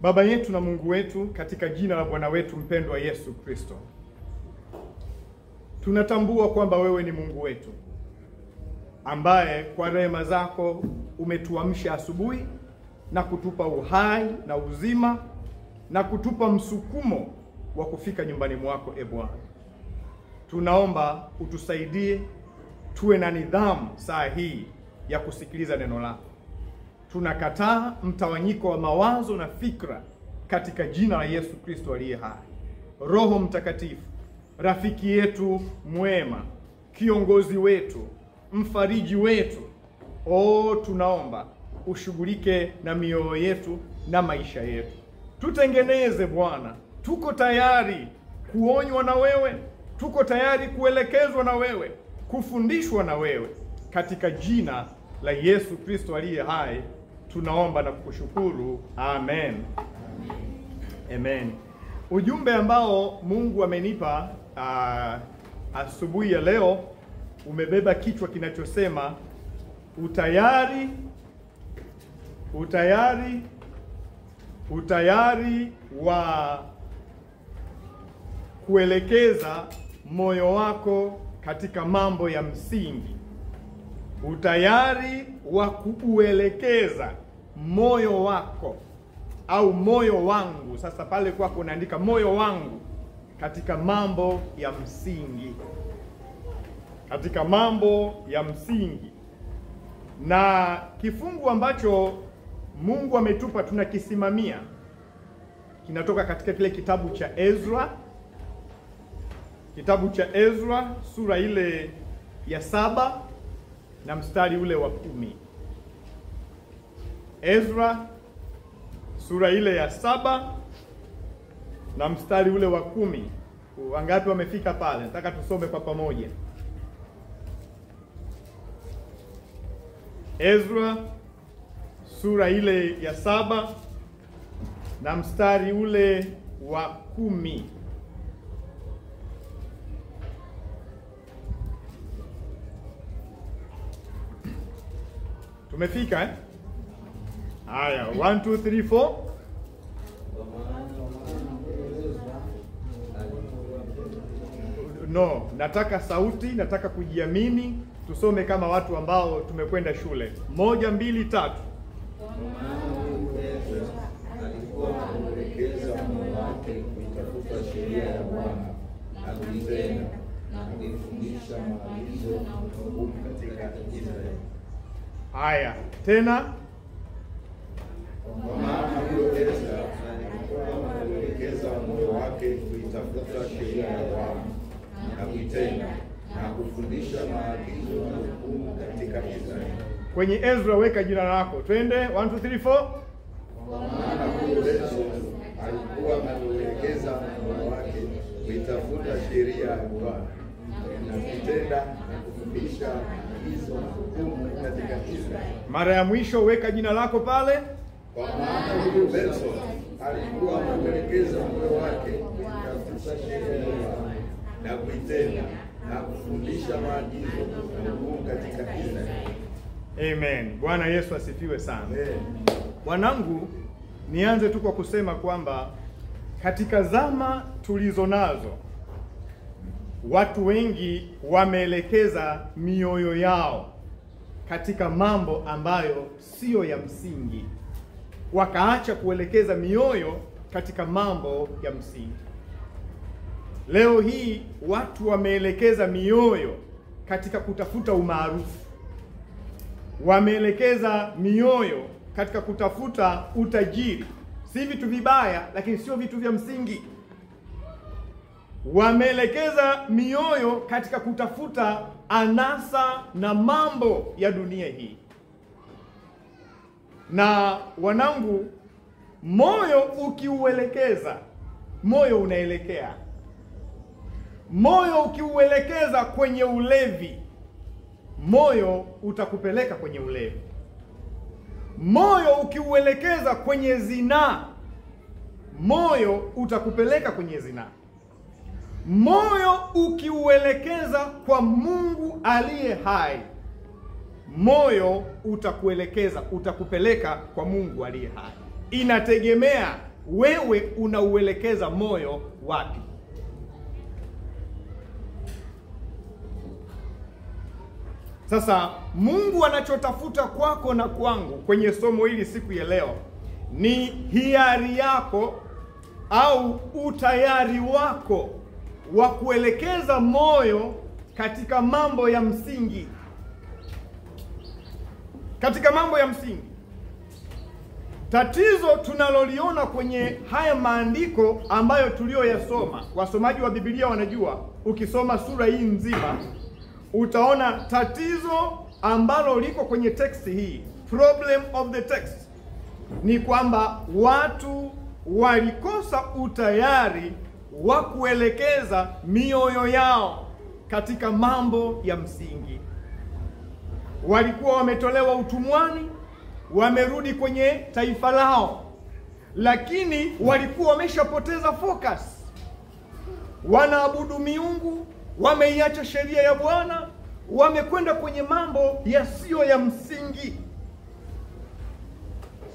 Baba yetu na Mungu wetu, katika jina la Bwana wetu mpendwa Yesu Kristo, tunatambua kwamba wewe ni Mungu wetu ambaye kwa rehema zako umetuamsha asubuhi na kutupa uhai na uzima na kutupa msukumo wa kufika nyumbani mwako. Bwana, tunaomba utusaidie tuwe na nidhamu saa hii ya kusikiliza neno lako. Tunakataa mtawanyiko wa mawazo na fikra katika jina la Yesu Kristo aliye hai. Roho Mtakatifu, rafiki yetu mwema, kiongozi wetu, mfariji wetu, tunaomba ushughulike na mioyo yetu na maisha yetu. Tutengeneze Bwana, tuko tayari kuonywa na wewe, tuko tayari kuelekezwa na wewe, kufundishwa na wewe, katika jina la Yesu Kristo aliye hai tunaomba na kukushukuru. Amen. Amen. Ujumbe ambao Mungu amenipa asubuhi ya leo umebeba kichwa kinachosema utayari wa kuelekeza moyo wako katika mambo ya msingi. Utayari wa kuuelekeza moyo wako au moyo wangu. Sasa pale kwako unaandika moyo wangu katika mambo ya msingi. Katika mambo ya msingi. Na kifungu ambacho Mungu ametupa tunakisimamia kinatoka katika kile kitabu cha Ezra. Kitabu cha Ezra sura ile ya 7 na mstari ule wa 10. Ezra sura ile ya 7 na mstari ule wa 10. Wangapi wamefika pale? Nataka tusome kwa pamoja. Ezra sura ile ya 7 na mstari ule wa 10. Tumefika eh? Haya, 1 2 3 4. No, nataka sauti, nataka kujiamini. Tusome kama watu ambao tumekwenda shule. 1 2 3. Alikuwa anaelekeza moyo wake kuitafuta sheria ya Bwana na kuitenda na kuifundisha maagizo na hukumu katika Israeli. Haya, tena. Kwa maana huyo Ezra alikuwa anaelekeza moyo wake kuitafuta sheria ya Bwana na kuitenda na kufundisha maagizo na hukumu katika Israeli. Kwenye Ezra weka jina lako. Twende 1 2 3 4. Kwa maana huyo Ezra alikuwa anaelekeza moyo wake kuitafuta sheria ya Bwana na kuitenda na kufundisha maagizo na hukumu katika Israeli. Mara ya mwisho weka jina lako pale. Kwa maana huyo Ezra alikuwa anaelekeza moyo wake kuitafuta sheria ya Bwana na kuitenda na kufundisha maagizo na hukumu katika Israeli. Amen. Bwana Yesu asifiwe sana. Wanangu, nianze tu kwa kusema kwamba katika zama tulizo nazo watu wengi wameelekeza mioyo yao katika mambo ambayo siyo ya msingi. Wakaacha kuelekeza mioyo katika mambo ya msingi. Leo hii watu wameelekeza mioyo katika kutafuta umaarufu. Wameelekeza mioyo katika kutafuta utajiri. Si vitu vibaya, lakini sio vitu vya msingi. Wameelekeza mioyo katika kutafuta anasa na mambo ya dunia hii. Na wanangu, moyo ukiuelekeza, moyo unaelekea. Moyo ukiuelekeza kwenye ulevi, moyo utakupeleka kwenye ulevi. Moyo ukiuelekeza kwenye zinaa, moyo utakupeleka kwenye zinaa. Moyo ukiuelekeza kwa Mungu aliye hai, moyo utakuelekeza, utakupeleka kwa Mungu aliye hai. Inategemea wewe unauelekeza moyo wapi? Sasa Mungu anachotafuta kwako na kwangu kwenye somo hili siku ya leo ni hiari yako au utayari wako wa kuelekeza moyo katika mambo ya msingi. Katika mambo ya msingi. Tatizo tunaloliona kwenye haya maandiko ambayo tulioyasoma, wasomaji wa Biblia wanajua, ukisoma sura hii nzima utaona tatizo ambalo liko kwenye text hii. Problem of the text ni kwamba watu walikosa utayari wa kuelekeza mioyo yao katika mambo ya msingi. Walikuwa wametolewa utumwani, wamerudi kwenye taifa lao, lakini walikuwa wameshapoteza focus. Wanaabudu miungu, wameiacha sheria ya Bwana, wamekwenda kwenye mambo yasiyo ya msingi.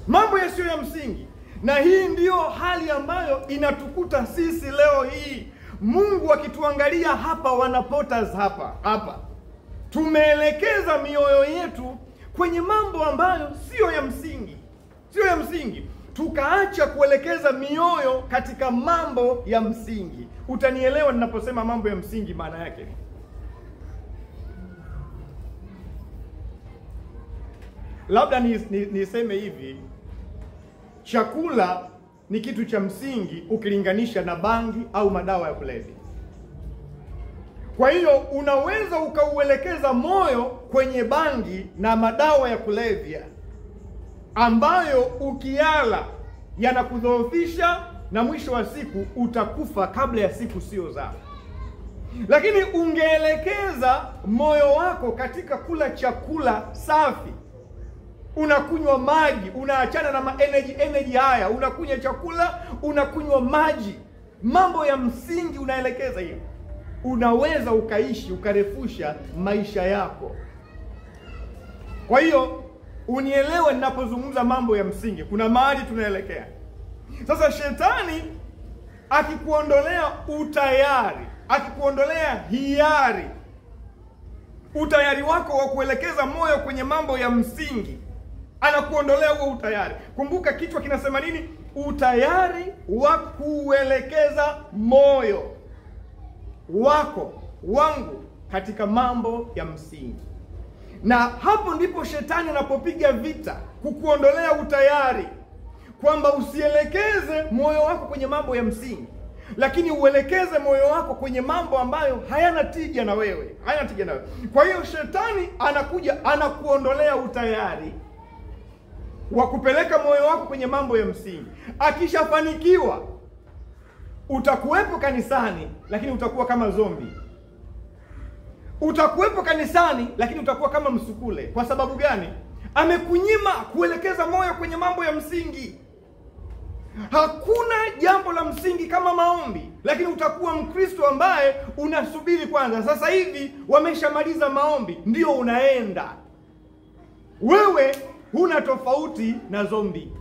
Mambo yasiyo ya msingi. Na hii ndiyo hali ambayo inatukuta sisi leo hii. Mungu akituangalia hapa, wanapotas hapa. Tumeelekeza mioyo yetu kwenye mambo ambayo sio ya msingi. Sio ya msingi. Tukaacha kuelekeza mioyo katika mambo ya msingi. Utanielewa ninaposema mambo ya msingi maana yake. Labda niseme hivi, chakula ni kitu cha msingi ukilinganisha na bangi au madawa ya kulevya. Kwa hiyo unaweza ukauelekeza moyo kwenye bangi na madawa ya kulevya ambayo ukiala yanakudhoofisha na mwisho wa siku utakufa kabla ya siku sio zako. Lakini ungeelekeza moyo wako katika kula chakula safi, unakunywa maji, unaachana na energy haya, unakunywa chakula, unakunywa maji, mambo ya msingi unaelekeza hiyo, unaweza ukaishi ukarefusha maisha yako. Kwa hiyo unielewe ninapozungumza mambo ya msingi, kuna mahali tunaelekea. Sasa shetani akikuondolea utayari, akikuondolea hiari, utayari wako wa kuelekeza moyo kwenye mambo ya msingi, anakuondolea huo utayari. Kumbuka kichwa kinasema nini? Utayari wa kuelekeza moyo wako, wangu, katika mambo ya msingi. Na hapo ndipo shetani anapopiga vita, kukuondolea utayari, kwamba usielekeze moyo wako kwenye mambo ya msingi, lakini uelekeze moyo wako kwenye mambo ambayo hayana tija na wewe, hayana tija na wewe. Kwa hiyo shetani anakuja, anakuondolea utayari wa kupeleka moyo wako kwenye mambo ya msingi. Akishafanikiwa, utakuwepo kanisani lakini utakuwa kama zombi. Utakuwepo kanisani lakini utakuwa kama msukule. Kwa sababu gani? Amekunyima kuelekeza moyo kwenye mambo ya msingi. Hakuna jambo la msingi kama maombi, lakini utakuwa Mkristo ambaye unasubiri kwanza. Sasa hivi wameshamaliza maombi, ndio unaenda. Wewe huna tofauti na zombi.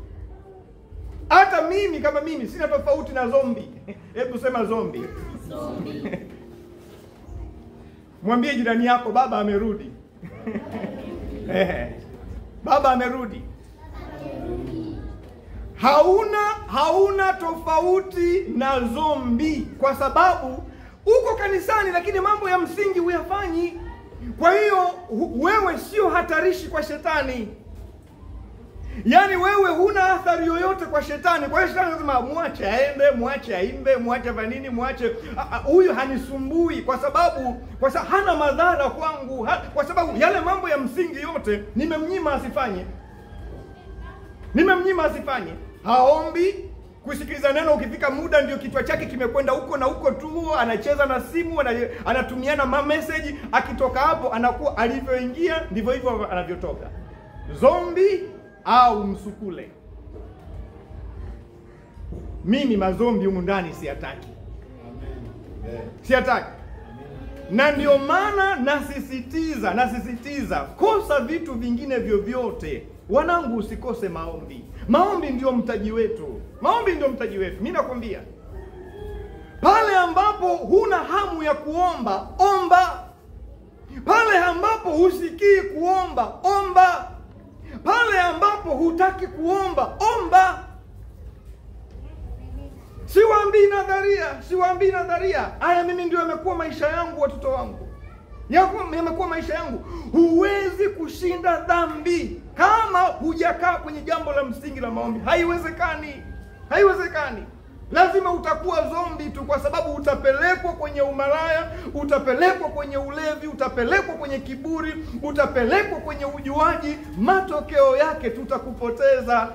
Hata mimi kama mimi sina tofauti na zombi. Hebu sema zombi. Zombi. Mwambie jirani yako, baba amerudi. Baba amerudi. Hauna tofauti na zombi, kwa sababu uko kanisani lakini mambo ya msingi huyafanyi. Kwa hiyo wewe sio hatarishi kwa shetani. Yaani wewe huna athari yoyote kwa shetani. Kwa hiyo shetani anasema muache aende, muache aimbe, muache vanini, muache huyu hanisumbui, kwa sababu hana madhara kwangu, kwa sababu yale mambo ya msingi yote nimemnyima asifanye. Nimemnyima asifanye. Haombi, kusikiliza neno, ukifika muda ndio kichwa chake kimekwenda huko na huko tu, anacheza na simu, anatumiana message, akitoka hapo anakuwa alivyoingia ndivyo hivyo anavyotoka. Zombi au msukule. Mimi mazombi humu ndani siyataki. Amen. Siyataki. Na ndio maana nasisitiza, kosa vitu vingine vyovyote, Wanangu, usikose maombi. Maombi ndio mtaji wetu. Maombi ndio mtaji wetu. Mimi nakwambia, pale ambapo huna hamu ya kuomba, omba. Pale ambapo husikii kuomba, omba. Pale ambapo hutaki kuomba, omba. Siwaambii nadharia. Haya mimi ndio yamekuwa maisha yangu, watoto wangu. Yamekuwa maisha yangu. Huwezi kushinda dhambi kama hujakaa kwenye jambo la msingi la maombi. Haiwezekani. Lazima utakuwa zombi tu, kwa sababu utapelekwa kwenye umalaya, utapelekwa kwenye ulevi, utapelekwa kwenye kiburi, utapelekwa kwenye ujuaji. Matokeo yake tutakupoteza.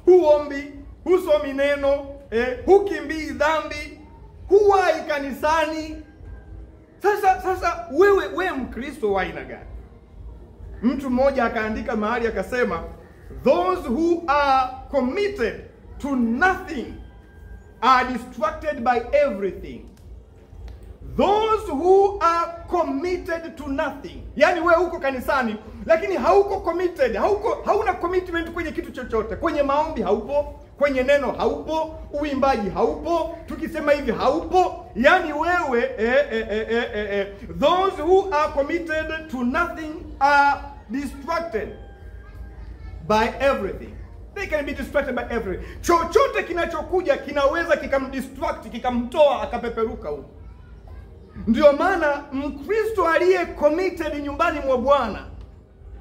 Huombi, husomi neno, hukimbii dhambi, huwai kanisani. Sasa wewe Mkristo wa aina gani? Mtu mmoja akaandika mahali akasema, those who are committed to nothing are distracted by everything. Those who are committed to nothing. Yani wewe uko kanisani lakini hauko committed, hauna commitment kwenye kitu chochote. Kwenye maombi haupo, kwenye neno haupo, uimbaji haupo, tukisema hivi haupo. Yani wewe those who are committed to nothing are distracted by everything. They can be distracted by everything. Chochote kinachokuja kinaweza kikamdistract, kikamtoa akapeperuka huko. Ndio maana Mkristo aliye committed nyumbani mwa Bwana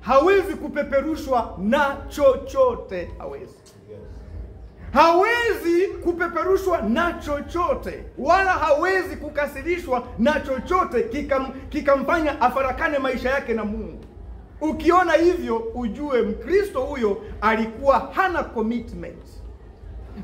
hawezi kupeperushwa na chochote. Hawezi kupeperushwa na chochote, wala hawezi kukasirishwa na chochote kikamfanya afarakane maisha yake na Mungu. Ukiona hivyo ujue Mkristo huyo alikuwa hana commitment.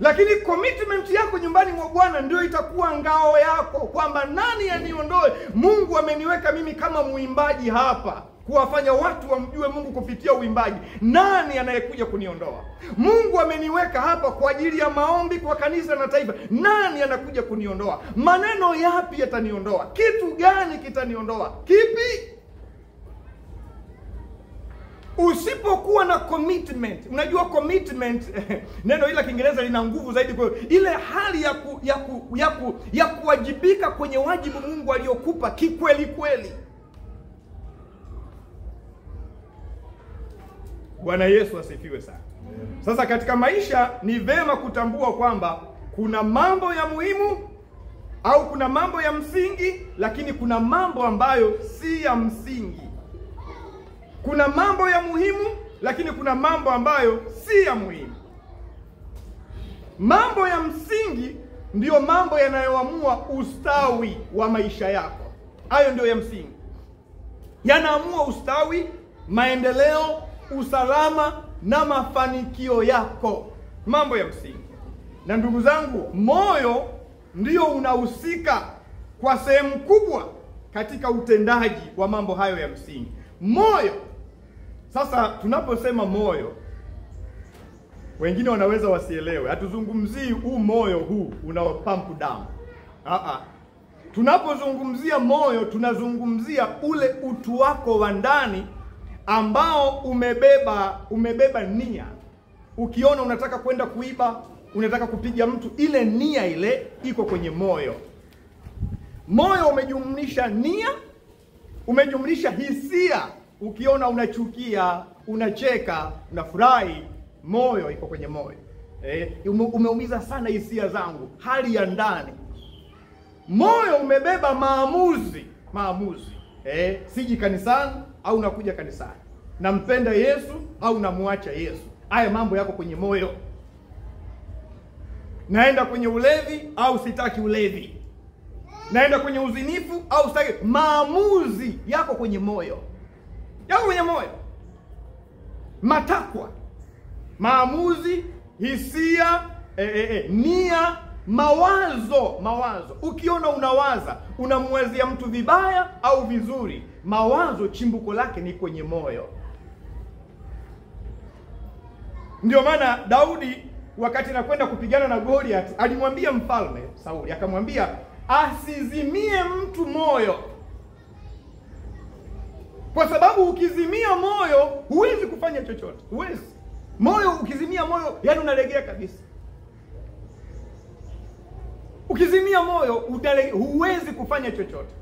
Lakini commitment yako nyumbani mwa Bwana ndio itakuwa ngao yako, kwamba nani aniondoe? Mungu ameniweka mimi kama muimbaji hapa kuwafanya watu wamjue Mungu kupitia uimbaji. Nani anayekuja kuniondoa? Mungu ameniweka hapa kwa ajili ya maombi kwa kanisa na taifa. Nani anakuja kuniondoa? Maneno yapi yataniondoa? Kitu gani kitaniondoa? Kipi? Usipokuwa na commitment, unajua commitment neno hili la Kiingereza lina nguvu zaidi, kwa ile hali ya kuwajibika kwenye wajibu Mungu aliokupa kikweli kweli. Bwana Yesu asifiwe sana. Sasa katika maisha ni vema kutambua kwamba kuna mambo ya muhimu au kuna mambo ya msingi, lakini kuna mambo ambayo si ya msingi. Kuna mambo ya muhimu, lakini kuna mambo ambayo si ya muhimu. Mambo ya msingi ndiyo mambo yanayoamua ustawi wa maisha yako. Hayo ndio ya msingi. Yanaamua ustawi, maendeleo, usalama na mafanikio yako. Mambo ya msingi. Na ndugu zangu, moyo ndio unahusika kwa sehemu kubwa katika utendaji wa mambo hayo ya msingi. Moyo. Sasa tunaposema moyo, wengine wanaweza wasielewe. Hatuzungumzii huu moyo huu unaopampu damu. Tunapozungumzia moyo, tunazungumzia ule utu wako wa ndani ambao umebeba nia. Ukiona unataka kwenda kuiba, unataka kupiga mtu, ile nia ile iko kwenye moyo. Moyo umejumlisha nia, umejumlisha hisia. Ukiona unachukia, unacheka, unafurahi, moyo iko kwenye moyo. Umeumiza sana hisia zangu, hali ya ndani. Moyo umebeba maamuzi. Siji kanisani au nakuja kanisani. Nampenda Yesu au namuacha Yesu. Haya mambo yako kwenye moyo. Naenda kwenye ulevi au sitaki ulevi. Naenda kwenye uzinifu au sitaki. Maamuzi yako kwenye moyo. Yako kwenye moyo. Matakwa, maamuzi, hisia, nia, mawazo. Ukiona unawaza, unamwazia mtu vibaya au vizuri, mawazo chimbuko lake ni kwenye moyo. Ndio maana Daudi wakati anakwenda kupigana na Goliath alimwambia mfalme Sauli, akamwambia asizimie mtu moyo. kwa sababu ukizimia moyo huwezi kufanya chochote. Huwezi. Moyo ukizimia moyo, yani unalegea kabisa. Ukizimia moyo huwezi kufanya chochote.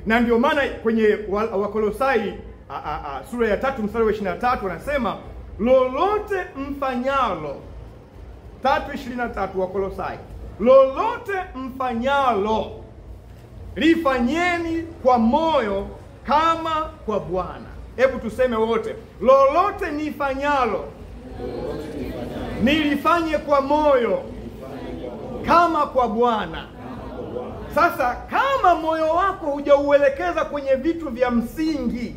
Na ndio maana kwenye Wakolosai sura ya 3 mstari wa 23 anasema lolote mfanyalo, 3:23 Wakolosai, lolote mfanyalo lifanyeni kwa moyo kama kwa Bwana. Hebu tuseme wote, lolote nifanyalo nilifanye kwa moyo kama kwa Bwana. Sasa kama moyo wako hujauelekeza kwenye vitu vya msingi,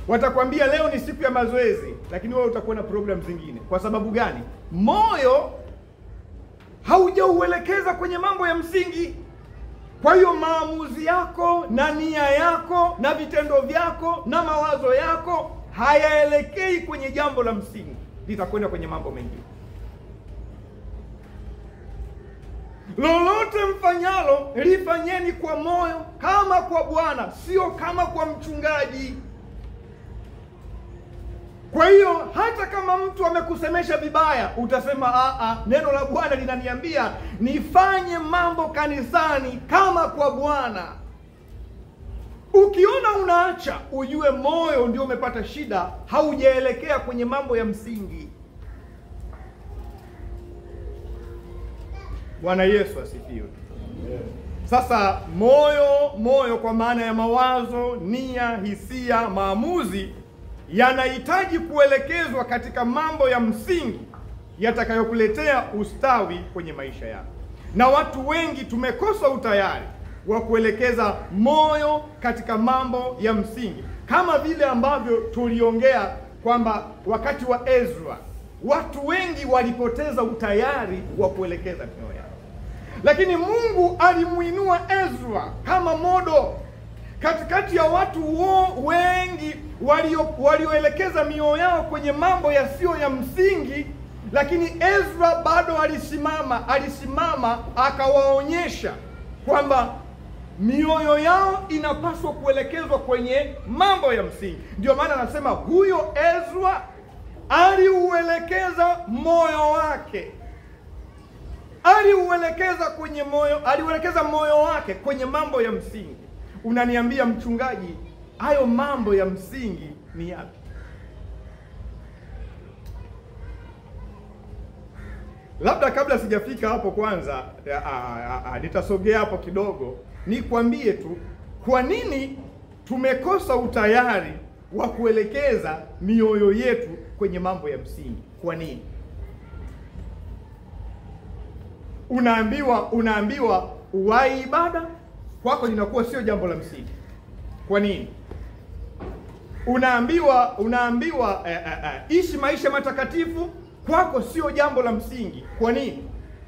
watakwambia leo ni siku ya mazoezi, lakini wewe utakuwa na program zingine. Kwa sababu gani? Moyo haujauelekeza kwenye mambo ya msingi. Kwa hiyo maamuzi yako na nia yako na vitendo vyako na mawazo yako hayaelekei kwenye jambo la msingi, litakwenda kwenye mambo mengine. Lolote mfanyalo lifanyeni kwa moyo kama kwa Bwana, sio kama kwa mchungaji. Kwa hiyo hata kama mtu amekusemesha vibaya, utasema neno la Bwana linaniambia nifanye mambo kanisani kama kwa Bwana. Ukiona unaacha, ujue moyo ndio umepata shida, haujaelekea kwenye mambo ya msingi. Bwana Yesu asifiwe. Sasa moyo kwa maana ya mawazo, nia, hisia, maamuzi yanahitaji kuelekezwa katika mambo ya msingi yatakayokuletea ustawi kwenye maisha yako. Na watu wengi tumekosa utayari wa kuelekeza moyo katika mambo ya msingi, kama vile ambavyo tuliongea kwamba wakati wa Ezra watu wengi walipoteza utayari wa kuelekeza mioyo yao. Lakini Mungu alimuinua Ezra kama modo katikati ya watu wengi walioelekeza mioyo yao kwenye mambo yasiyo ya msingi. Lakini Ezra bado alisimama akawaonyesha kwamba mioyo yao inapaswa kuelekezwa kwenye mambo ya msingi. Ndio maana anasema huyo Ezra aliuelekeza moyo wake, aliuelekeza moyo wake kwenye mambo ya msingi. Unaniambia mchungaji, hayo mambo ya msingi ni yapi? Labda kabla sijafika hapo, kwanza nitasogea hapo kidogo, nikwambie tu kwa nini tumekosa utayari wa kuelekeza mioyo yetu kwenye mambo ya msingi. Kwa nini? Unaambiwa uwahi ibada, kwako linakuwa sio jambo la msingi. Kwa nini? Unaambiwa ishi maisha matakatifu, kwako sio jambo la msingi. Kwa nini?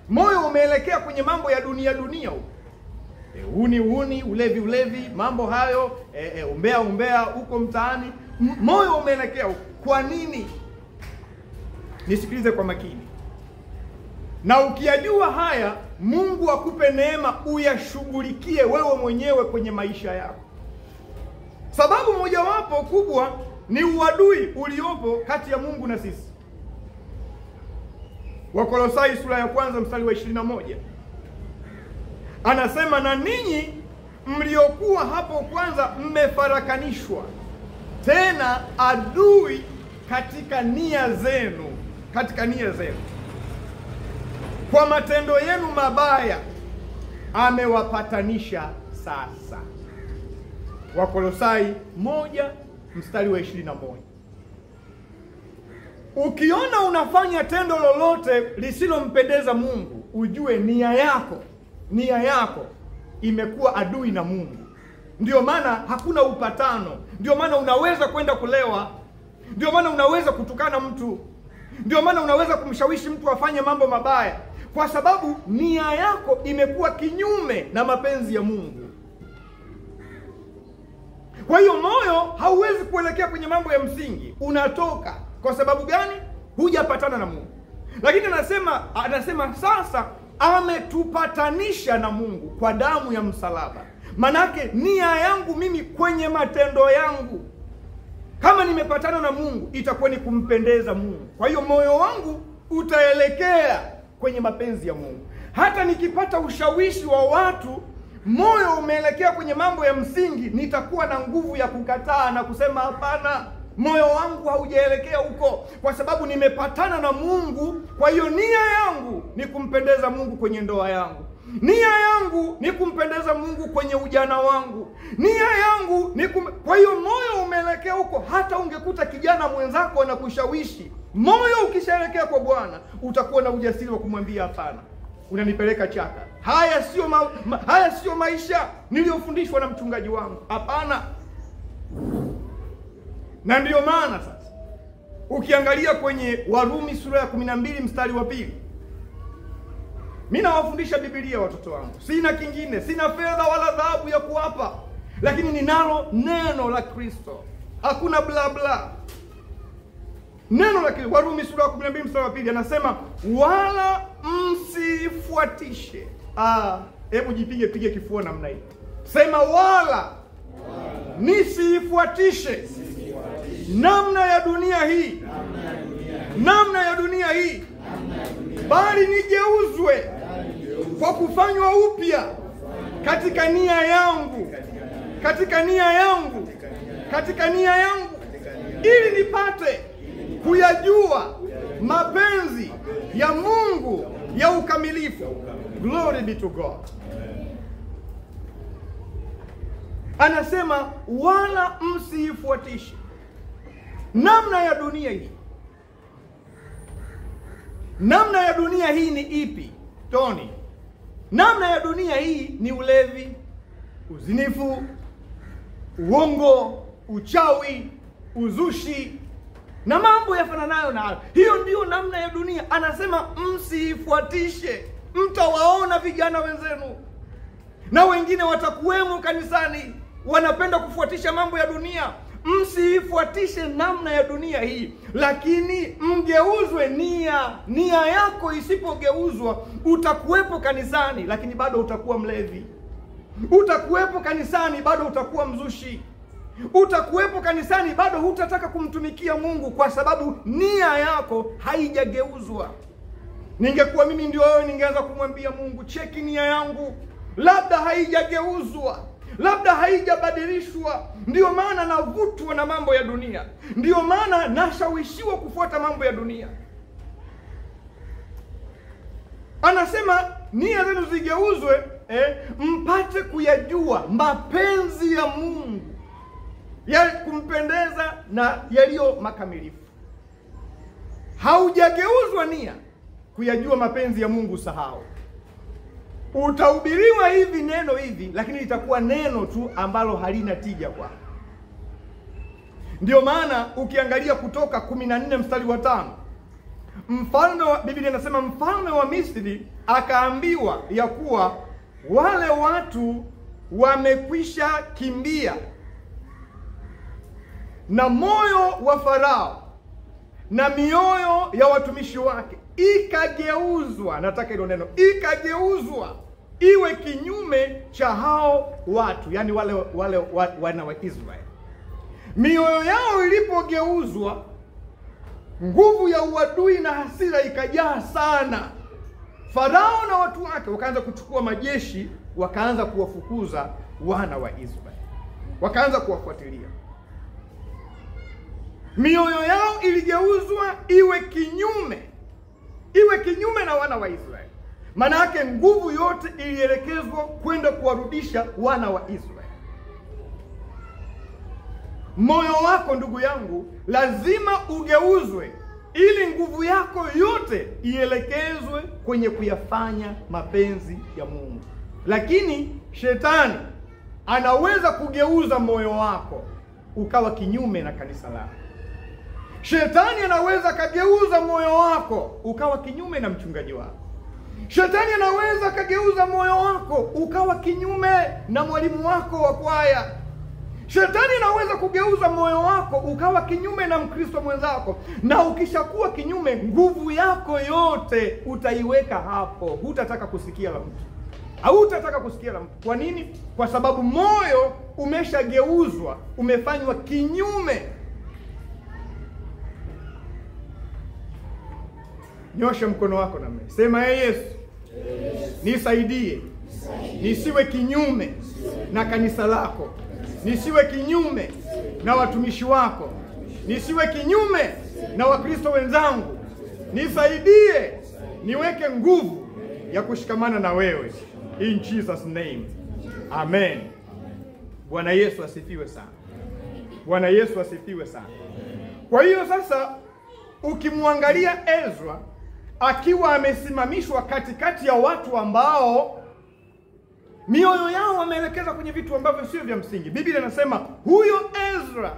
Moyo umeelekea kwenye mambo ya dunia huko. Uhuni, ulevi, mambo hayo, umbea huko mtaani. Moyo umeelekea huko. Kwa nini? Nisikilize kwa makini. Na ukiyajua haya, Mungu akupe neema uyashughulikie wewe mwenyewe kwenye maisha yako. Sababu mojawapo kubwa ni uadui uliopo kati ya Mungu na sisi. Wakolosai sura ya 1 mstari wa 21 anasema, na ninyi mliokuwa hapo kwanza mmefarakanishwa tena adui katika nia zenu, kwa matendo yenu mabaya amewapatanisha sasa. Wakolosai 1 mstari wa 21. Ukiona unafanya tendo lolote lisilompendeza Mungu, ujue nia yako imekuwa adui na Mungu. Ndio maana hakuna upatano. Ndio maana unaweza kwenda kulewa. Ndio maana unaweza kutukana mtu. Ndio maana unaweza kumshawishi mtu afanye mambo mabaya, kwa sababu nia yako imekuwa kinyume na mapenzi ya Mungu. Kwa hiyo moyo hauwezi kuelekea kwenye mambo ya msingi, unatoka. Kwa sababu gani? Hujapatana na Mungu. Lakini anasema sasa ametupatanisha na Mungu kwa damu ya msalaba. Manake nia yangu mimi kwenye matendo yangu, kama nimepatana na Mungu, itakuwa ni kumpendeza Mungu. Kwa hiyo moyo wangu utaelekea kwenye mapenzi ya Mungu. Hata nikipata ushawishi wa watu, moyo umeelekea kwenye mambo ya msingi, nitakuwa na nguvu ya kukataa na kusema hapana, moyo wangu haujaelekea huko, kwa sababu nimepatana na Mungu. Kwa hiyo nia yangu ni kumpendeza Mungu kwenye ndoa yangu. Nia yangu ni kumpendeza Mungu kwenye ujana wangu. Nia yangu ni Kwa hiyo moyo umeelekea huko. Hata ungekuta kijana mwenzako anakushawishi, moyo ukishaelekea kwa Bwana, utakuwa na ujasiri wa kumwambia hapana, unanipeleka chaka. Haya sio maisha niliyofundishwa na mchungaji wangu. Hapana. Na ndiyo maana sasa ukiangalia kwenye Warumi sura ya 12 mstari wa 2, mimi nawafundisha Biblia watoto wangu. Sina kingine, sina fedha wala dhahabu ya kuwapa, lakini ninalo neno la Kristo. Hakuna bla bla. Neno la Kristo. Warumi sura ya 12 mstari wa 2 anasema wala msifuatishe. Hebu pige kifua namna hii. Sema wala nisifuatishe namna ya dunia hii. Namna ya dunia hii. Bali nigeuzwe kwa kufanywa upya katika nia yangu, ili nipate kuyajua mapenzi ya Mungu ya ukamilifu. Glory be to God. Anasema wala msifuatishe namna ya dunia hii. Namna ya dunia hii ni ipi, Tony? Namna ya dunia hii ni ulevi, uzinifu, uongo, uchawi, uzushi na mambo yafananayo na hayo. Hiyo ndiyo namna ya dunia. Anasema msifuatishe. Mtawaona vijana wenzenu na wengine watakuwemo kanisani wanapenda kufuatisha mambo ya dunia. Msifuatishe namna ya dunia hii, lakini mgeuzwe nia. Nia yako isipogeuzwa, utakuwepo kanisani lakini bado utakuwa mlevi. Utakuwepo kanisani bado utakuwa mzushi. Utakuwepo kanisani bado hutataka kumtumikia Mungu, kwa sababu nia yako haijageuzwa. Ningekuwa mimi ndio wewe, ningeanza kumwambia Mungu, cheki nia yangu, labda haijageuzwa, labda haijabadilishwa. Ndiyo maana navutwa na mambo ya dunia, ndiyo maana nashawishiwa kufuata mambo ya dunia. Anasema nia zenu zigeuzwe, mpate kuyajua mapenzi ya Mungu ya kumpendeza na yaliyo makamilifu. Haujageuzwa nia kuyajua mapenzi ya Mungu, sahau. Utahubiriwa hivi neno hivi, lakini litakuwa neno tu ambalo halina tija kwako. Ndio maana ukiangalia Kutoka 14 mstari wa 5, Biblia inasema mfalme wa Misri akaambiwa ya kuwa wale watu wamekwisha kimbia, na moyo wa Farao na mioyo ya watumishi wake ikageuzwa. Nataka hilo neno, ikageuzwa iwe kinyume cha hao watu, yani wale wana wa Israeli. Mioyo yao ilipogeuzwa, nguvu ya uadui na hasira ikajaa sana. Farao na watu wake wakaanza kuchukua majeshi, wakaanza kuwafukuza wana wa Israeli, wakaanza kuwafuatilia. Mioyo yao iligeuzwa iwe kinyume na wana wa Israeli. Maana yake nguvu yote ilielekezwa kwenda kuwarudisha wana wa Israeli. Moyo wako, ndugu yangu, lazima ugeuzwe ili nguvu yako yote ielekezwe kwenye kuyafanya mapenzi ya Mungu. Lakini shetani anaweza kugeuza moyo wako ukawa kinyume na kanisa lako. Shetani anaweza kageuza moyo wako ukawa kinyume na mchungaji wako. Shetani anaweza kageuza moyo wako ukawa kinyume na mwalimu wako wa kwaya. Shetani anaweza kugeuza moyo wako ukawa kinyume na Mkristo mwenzako. Na ukishakuwa kinyume, nguvu yako yote utaiweka hapo. Hutataka kusikia la mtu. Hautataka kusikia la mtu. Kwa nini? Kwa sababu moyo umeshageuzwa, umefanywa kinyume. Nyosha mkono wako na mimi. Sema, Yesu, nisaidie nisiwe kinyume na kanisa lako, nisiwe kinyume na watumishi wako, nisiwe kinyume na Wakristo wenzangu. Nisaidie niweke nguvu ya kushikamana na wewe. In Jesus name. Amen. Bwana Yesu asifiwe sana. Bwana Yesu asifiwe sana. Kwa hiyo sasa ukimwangalia Ezra akiwa amesimamishwa katikati ya watu ambao mioyo yao wameelekeza kwenye vitu ambavyo sio vya msingi. Biblia inasema huyo Ezra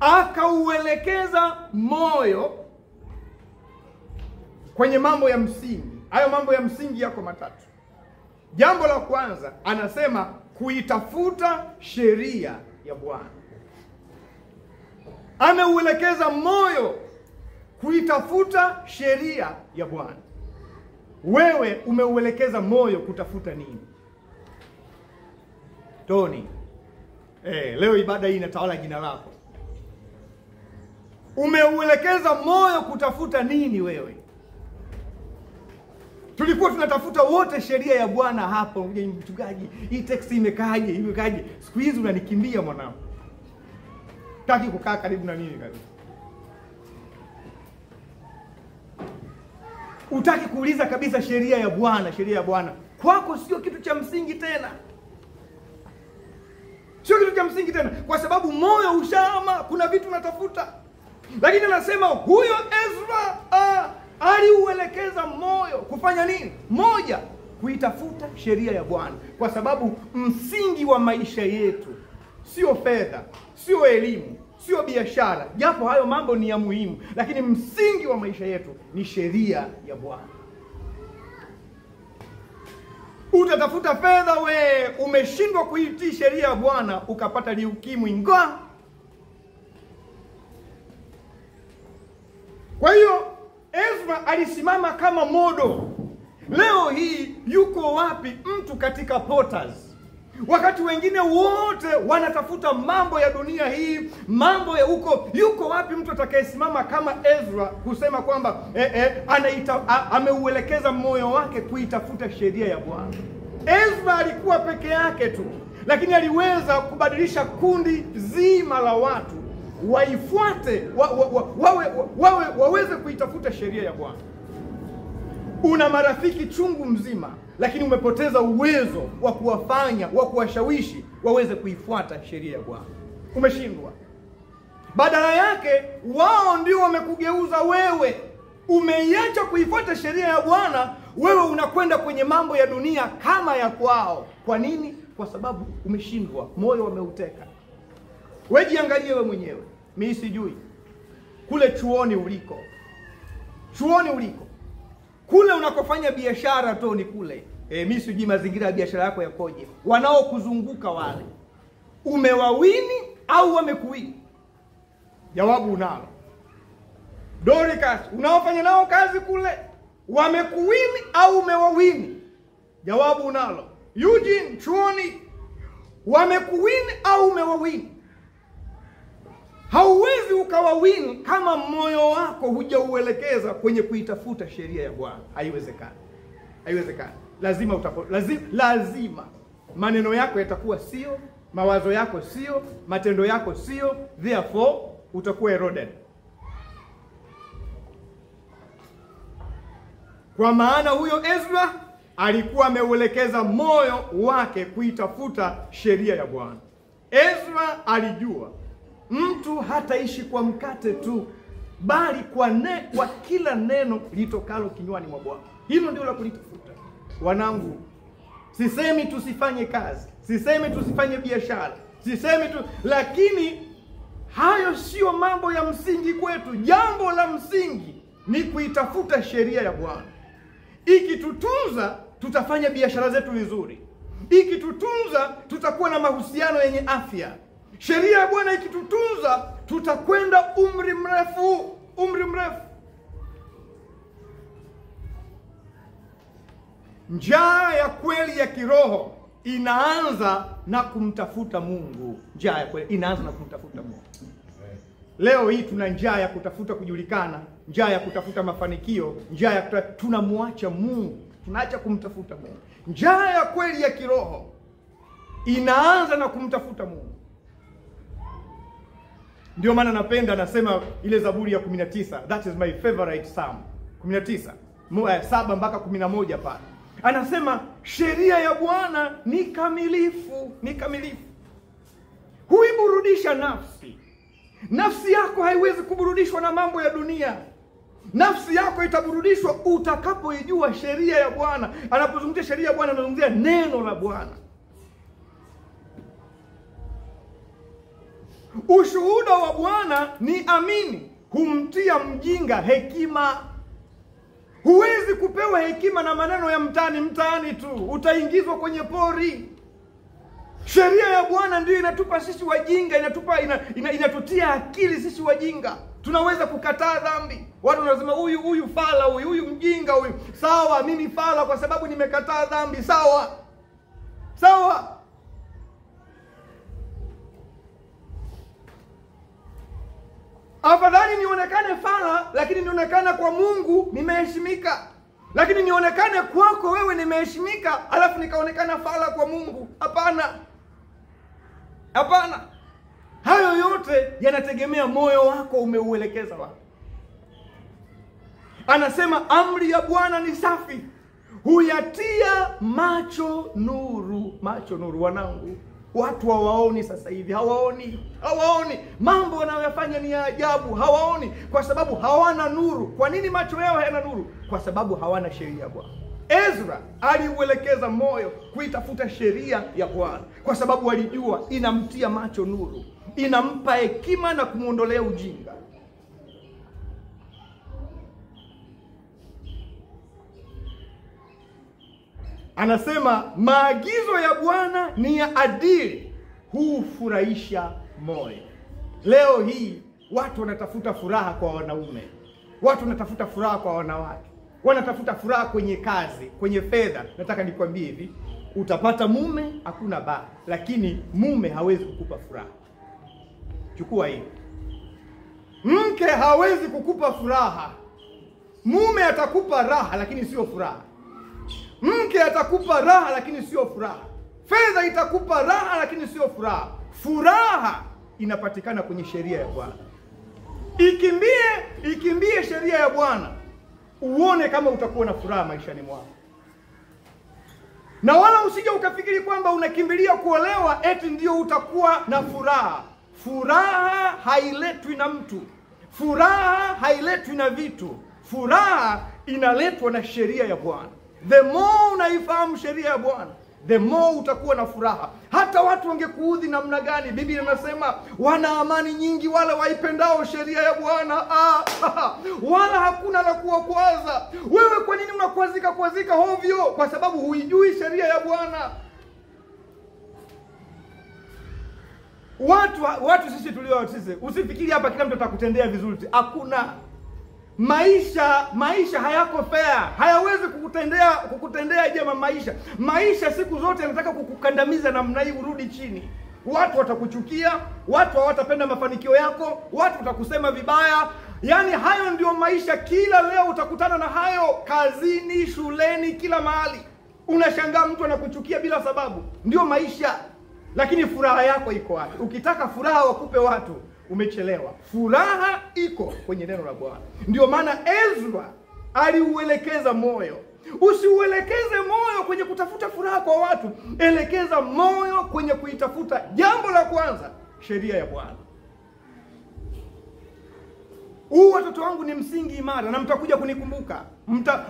akauelekeza moyo kwenye mambo ya msingi. Hayo mambo ya msingi yako matatu. Jambo la kwanza anasema kuitafuta sheria ya Bwana. Ameuelekeza moyo kuitafuta sheria ya Bwana. Wewe umeuelekeza moyo kutafuta nini? Tony, leo ibada hii inatawala jina lako. Umeuelekeza moyo kutafuta nini wewe? Tulikuwa tunatafuta wote sheria ya Bwana hapa. Mchungaji, hii text imekaaje? Imekaaje? Siku hizi unanikimbia mwanangu. Taki kukaa karibu na mimi kabisa. Utaki kuuliza kabisa sheria ya Bwana, sheria ya Bwana. Kwako sio kitu cha msingi tena. Sio kitu cha msingi tena kwa sababu moyo ushama, kuna vitu unatafuta. Lakini anasema huyo Ezra aliuelekeza moyo kufanya nini? Moja, kuitafuta sheria ya Bwana, kwa sababu msingi wa maisha yetu sio fedha, sio elimu, sio biashara, japo hayo mambo ni ya muhimu, lakini msingi wa maisha yetu ni sheria ya Bwana. Utatafuta fedha, we umeshindwa kuitii sheria ya Bwana, ukapata liukimwi ngoa. Kwa hiyo Ezra alisimama kama modo. Leo hii yuko wapi mtu katika Potters? Wakati wengine wote wanatafuta mambo ya dunia hii, mambo ya huko, yuko wapi mtu atakayesimama kama Ezra kusema kwamba ameuelekeza moyo wake kuitafuta sheria ya Bwana? Ezra alikuwa peke yake tu, lakini aliweza kubadilisha kundi zima la watu waifuate, waweze kuitafuta sheria ya Bwana. Una marafiki chungu mzima, lakini umepoteza uwezo wa kuwafanya, wa kuwashawishi waweze kuifuata sheria ya Bwana. Umeshindwa. Badala yake wao ndio wamekugeuza wewe. Umeiacha kuifuata sheria ya Bwana, wewe unakwenda kwenye mambo ya dunia kama ya kwao. Kwa nini? Kwa sababu umeshindwa, moyo wameuteka. Wewe jiangalie wewe mwenyewe. Mimi sijui kule chuoni uliko. Chuoni uliko. Kule unakofanya biashara tu ni kule. Mimi sijui mazingira ya biashara yako yakoje. Wanaokuzunguka wale, umewawini au wamekuwini? Jawabu unalo. Doricas, unaofanya nao kazi kule, wamekuwini au umewawini? Jawabu unalo. Eugene, chuoni, wamekuwini au umewawini? Hauwezi ukawawini kama moyo wako hujauelekeza kwenye kuitafuta sheria ya Bwana. Haiwezekani. Haiwezekani. Lazima maneno yako yatakuwa sio, mawazo yako sio, matendo yako sio, therefore utakuwa eroded. Kwa maana huyo Ezra alikuwa ameuelekeza moyo wake kuitafuta sheria ya Bwana. Ezra alijua mtu hataishi kwa mkate tu, bali kwa kila neno litokalo kinywani mwa Bwana. Hilo ndio la kulitafuta. Wanangu, sisemi tusifanye kazi, sisemi tusifanye biashara, sisemi lakini hayo sio mambo ya msingi kwetu. Jambo la msingi ni kuitafuta sheria ya Bwana. Ikitutunza, tutafanya biashara zetu vizuri. Ikitutunza, tutakuwa na mahusiano yenye afya. Sheria ya Bwana ikitutunza, tutakwenda umri mrefu, umri mrefu. Njaa ya kweli ya kiroho inaanza na kumtafuta Mungu. Njaa ya kweli inaanza na kumtafuta Mungu. Leo hii tuna njaa ya kutafuta kujulikana, njaa ya kutafuta mafanikio, njaa ya tunamwacha Mungu, tunaacha kumtafuta Mungu. Njaa ya kweli ya kiroho inaanza na kumtafuta Mungu. Ndio maana napenda, nasema ile Zaburi ya 19, that is my favorite psalm, 19 7 mpaka 11 pale. Anasema sheria ya Bwana ni kamilifu, ni kamilifu. Huiburudisha nafsi. Nafsi yako haiwezi kuburudishwa na mambo ya dunia. Nafsi yako itaburudishwa utakapoijua sheria ya Bwana. Anapozungumzia sheria ya Bwana anazungumzia neno la Bwana. Ushuhuda wa Bwana ni amini, humtia mjinga hekima. Huwezi kupewa hekima na maneno ya mtaani tu, utaingizwa kwenye pori. Sheria ya Bwana ndio inatupa sisi wajinga, inatutia akili sisi wajinga. Tunaweza kukataa dhambi. Watu wanasema huyu fala, huyu mjinga huyu. Sawa, mimi fala kwa sababu nimekataa dhambi. Sawa. Sawa. Afadhali nionekane fala, lakini nionekane kwa Mungu nimeheshimika. Lakini nionekane kwako wewe nimeheshimika, alafu nikaonekana fala kwa Mungu. Hapana. Hapana. Hayo yote yanategemea moyo wako umeuelekeza wapi. Anasema amri ya Bwana ni safi, huyatia macho nuru. Macho nuru, wanangu. Watu hawaoni sasa hivi, hawaoni. Mambo wanayofanya ni ya ajabu, hawaoni kwa sababu hawana nuru. Kwa nini macho yao hayana nuru? Kwa sababu hawana sheria ya Bwana. Ezra aliuelekeza moyo kuitafuta sheria ya Bwana kwa sababu walijua inamtia macho nuru, inampa hekima na kumuondolea ujinga. Anasema maagizo ya Bwana ni ya adili, hufurahisha moyo. Leo hii watu wanatafuta furaha kwa wanaume, watu wanatafuta furaha kwa wanawake, wanatafuta furaha kwenye kazi, kwenye fedha. Nataka nikwambie hivi, utapata mume hakuna baa, lakini mume hawezi kukupa furaha. Chukua hii. Mke hawezi kukupa furaha. Mume atakupa raha lakini sio furaha. Mke atakupa raha lakini sio furaha. Fedha itakupa raha lakini sio furaha. Furaha inapatikana kwenye sheria ya Bwana. Ikimbie sheria ya Bwana, uone kama utakuwa na furaha maishani mwako. Na wala usije ukafikiri kwamba unakimbilia kuolewa eti ndio utakuwa na furaha. Furaha hailetwi na mtu. Furaha hailetwi na vitu. Furaha inaletwa na sheria ya Bwana. The more unaifahamu sheria ya Bwana, the more utakuwa na furaha. Hata watu wangekuudhi namna gani, Biblia inasema wana amani nyingi wale waipendao sheria ya Bwana. Wala hakuna la kuwakwaza. Wewe kwa nini unakwazika hovyo? Kwa sababu huijui sheria ya Bwana. Watu sisi usifikiri hapa kila mtu atakutendea vizuri. Hakuna. Maisha hayako fair. Hayawezi kukutendea jema maisha. Maisha siku zote yanataka kukukandamiza namna hii urudi chini. Watu watakuchukia, watu hawatapenda mafanikio yako, watu watakusema vibaya. Yaani hayo ndio maisha. Kila leo utakutana na hayo, kazini, shuleni, kila mahali. Unashangaa mtu anakuchukia bila sababu. Ndio maisha. Lakini furaha yako iko wapi? Ukitaka furaha wakupe watu, umechelewa. Furaha iko kwenye neno la Bwana. Ndio maana Ezra aliuelekeza moyo. Usiuelekeze moyo kwenye kutafuta furaha kwa watu. Elekeza moyo kwenye kuitafuta, jambo la kwanza, sheria ya Bwana. Watoto wangu ni msingi imara, na mtakuja kunikumbuka.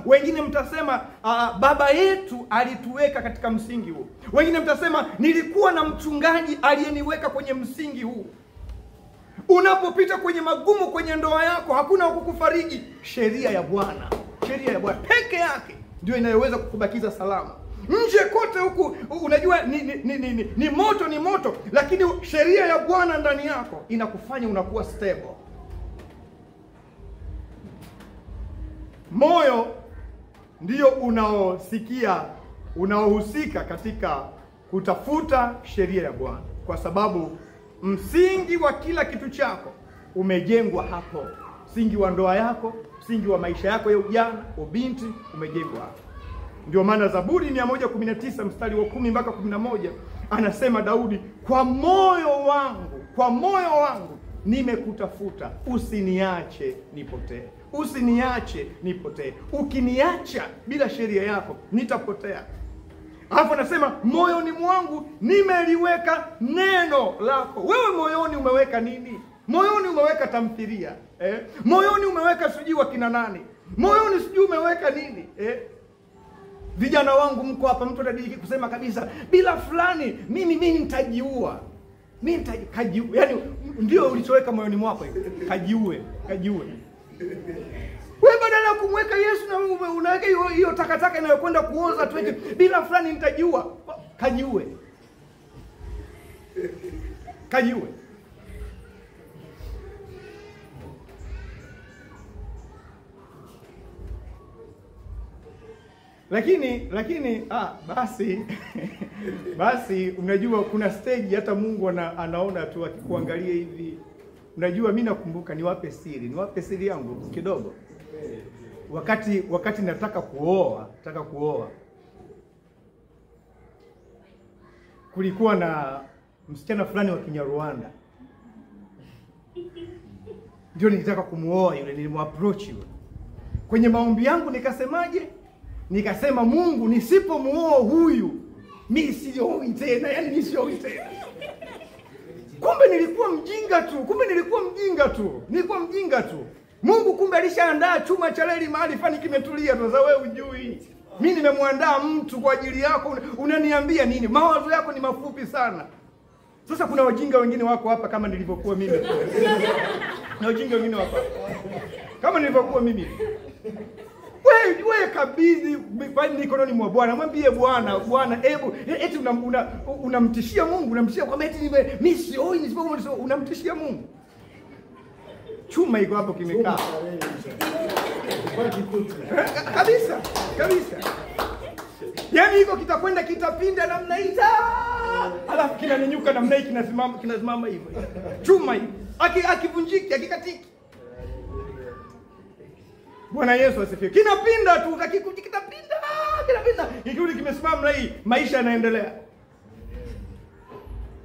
Wengine mtasema baba yetu alituweka katika msingi huu. Wengine mtasema nilikuwa na mchungaji aliyeniweka kwenye msingi huu. Unapopita kwenye magumu kwenye ndoa yako, hakuna kukufariji. Sheria ya Bwana, sheria ya Bwana peke yake ndio inayoweza kukubakiza salama. Nje kote huku unajua ni moto, lakini sheria ya Bwana ndani yako inakufanya unakuwa stable. Moyo ndio unaohusika katika kutafuta sheria ya Bwana, kwa sababu msingi wa kila kitu chako umejengwa hapo. Msingi wa ndoa yako, msingi wa maisha yako ya ujana, ubinti, umejengwa hapo. Ndio maana Zaburi 119 mstari wa 10 mpaka 11 anasema Daudi, kwa moyo wangu nimekutafuta, usiniache nipotee. Usiniache nipotee. Ukiniacha bila sheria yako nitapotea. Alafu anasema moyoni mwangu nimeliweka neno lako. Wewe moyoni umeweka nini? Moyoni umeweka tamthilia, moyoni umeweka sijui wakina nani, moyoni sijui umeweka nini, Vijana wangu mko hapa, mtu anadiki kusema kabisa bila fulani mimi nitajiua. Kajiue. Yaani ndio ulichoweka moyoni mwako hiyo. Kajiue. Wewe badala ya kumweka Yesu na unaweka hiyo takataka inayokwenda kuoza tu, bila fulani nitajiua. Kajiue. Lakini basi unajua kuna stage hata Mungu anaona tu akikuangalia hivi. Unajua mimi nakumbuka, niwape siri yangu kidogo. Wakati nataka kuoa, kulikuwa na msichana fulani wa Kinyarwanda. Ndio nilitaka kumuoa yule, nilimapproach yule. Kwenye maombi yangu nikasemaje? Nikasema, Mungu, nisipomuoa huyu mimi sioi tena, yani sioi tena. Kumbe nilikuwa mjinga tu. Mungu kumbe alishaandaa chuma cha reli mahali fani kimetulia. Sasa wewe hujui. Mimi nimemwandaa mtu kwa ajili yako, unaniambia nini? Mawazo yako ni mafupi sana. Sasa kuna wajinga wengine wako hapa kama nilivyokuwa mimi. Na wajinga wengine wako kama nilivyokuwa mimi. Wewe kabidhi mikononi mwa Bwana. Mwambie Bwana, hebu eti unamtishia Mungu, unamtishia kwa eti mimi sioi, unamtishia Mungu. Chuma iko hapo kimekaa. Kabisa. Yaani iko kitakwenda kitapinda namna hii. Alafu kinanyanyuka namna hii, kinasimama hivyo. Chuma hii akivunjiki, akikatiki. Bwana Yesu asifiwe. Kinapinda tu, kitapinda. Ikirudi kimesimama na hii, maisha yanaendelea.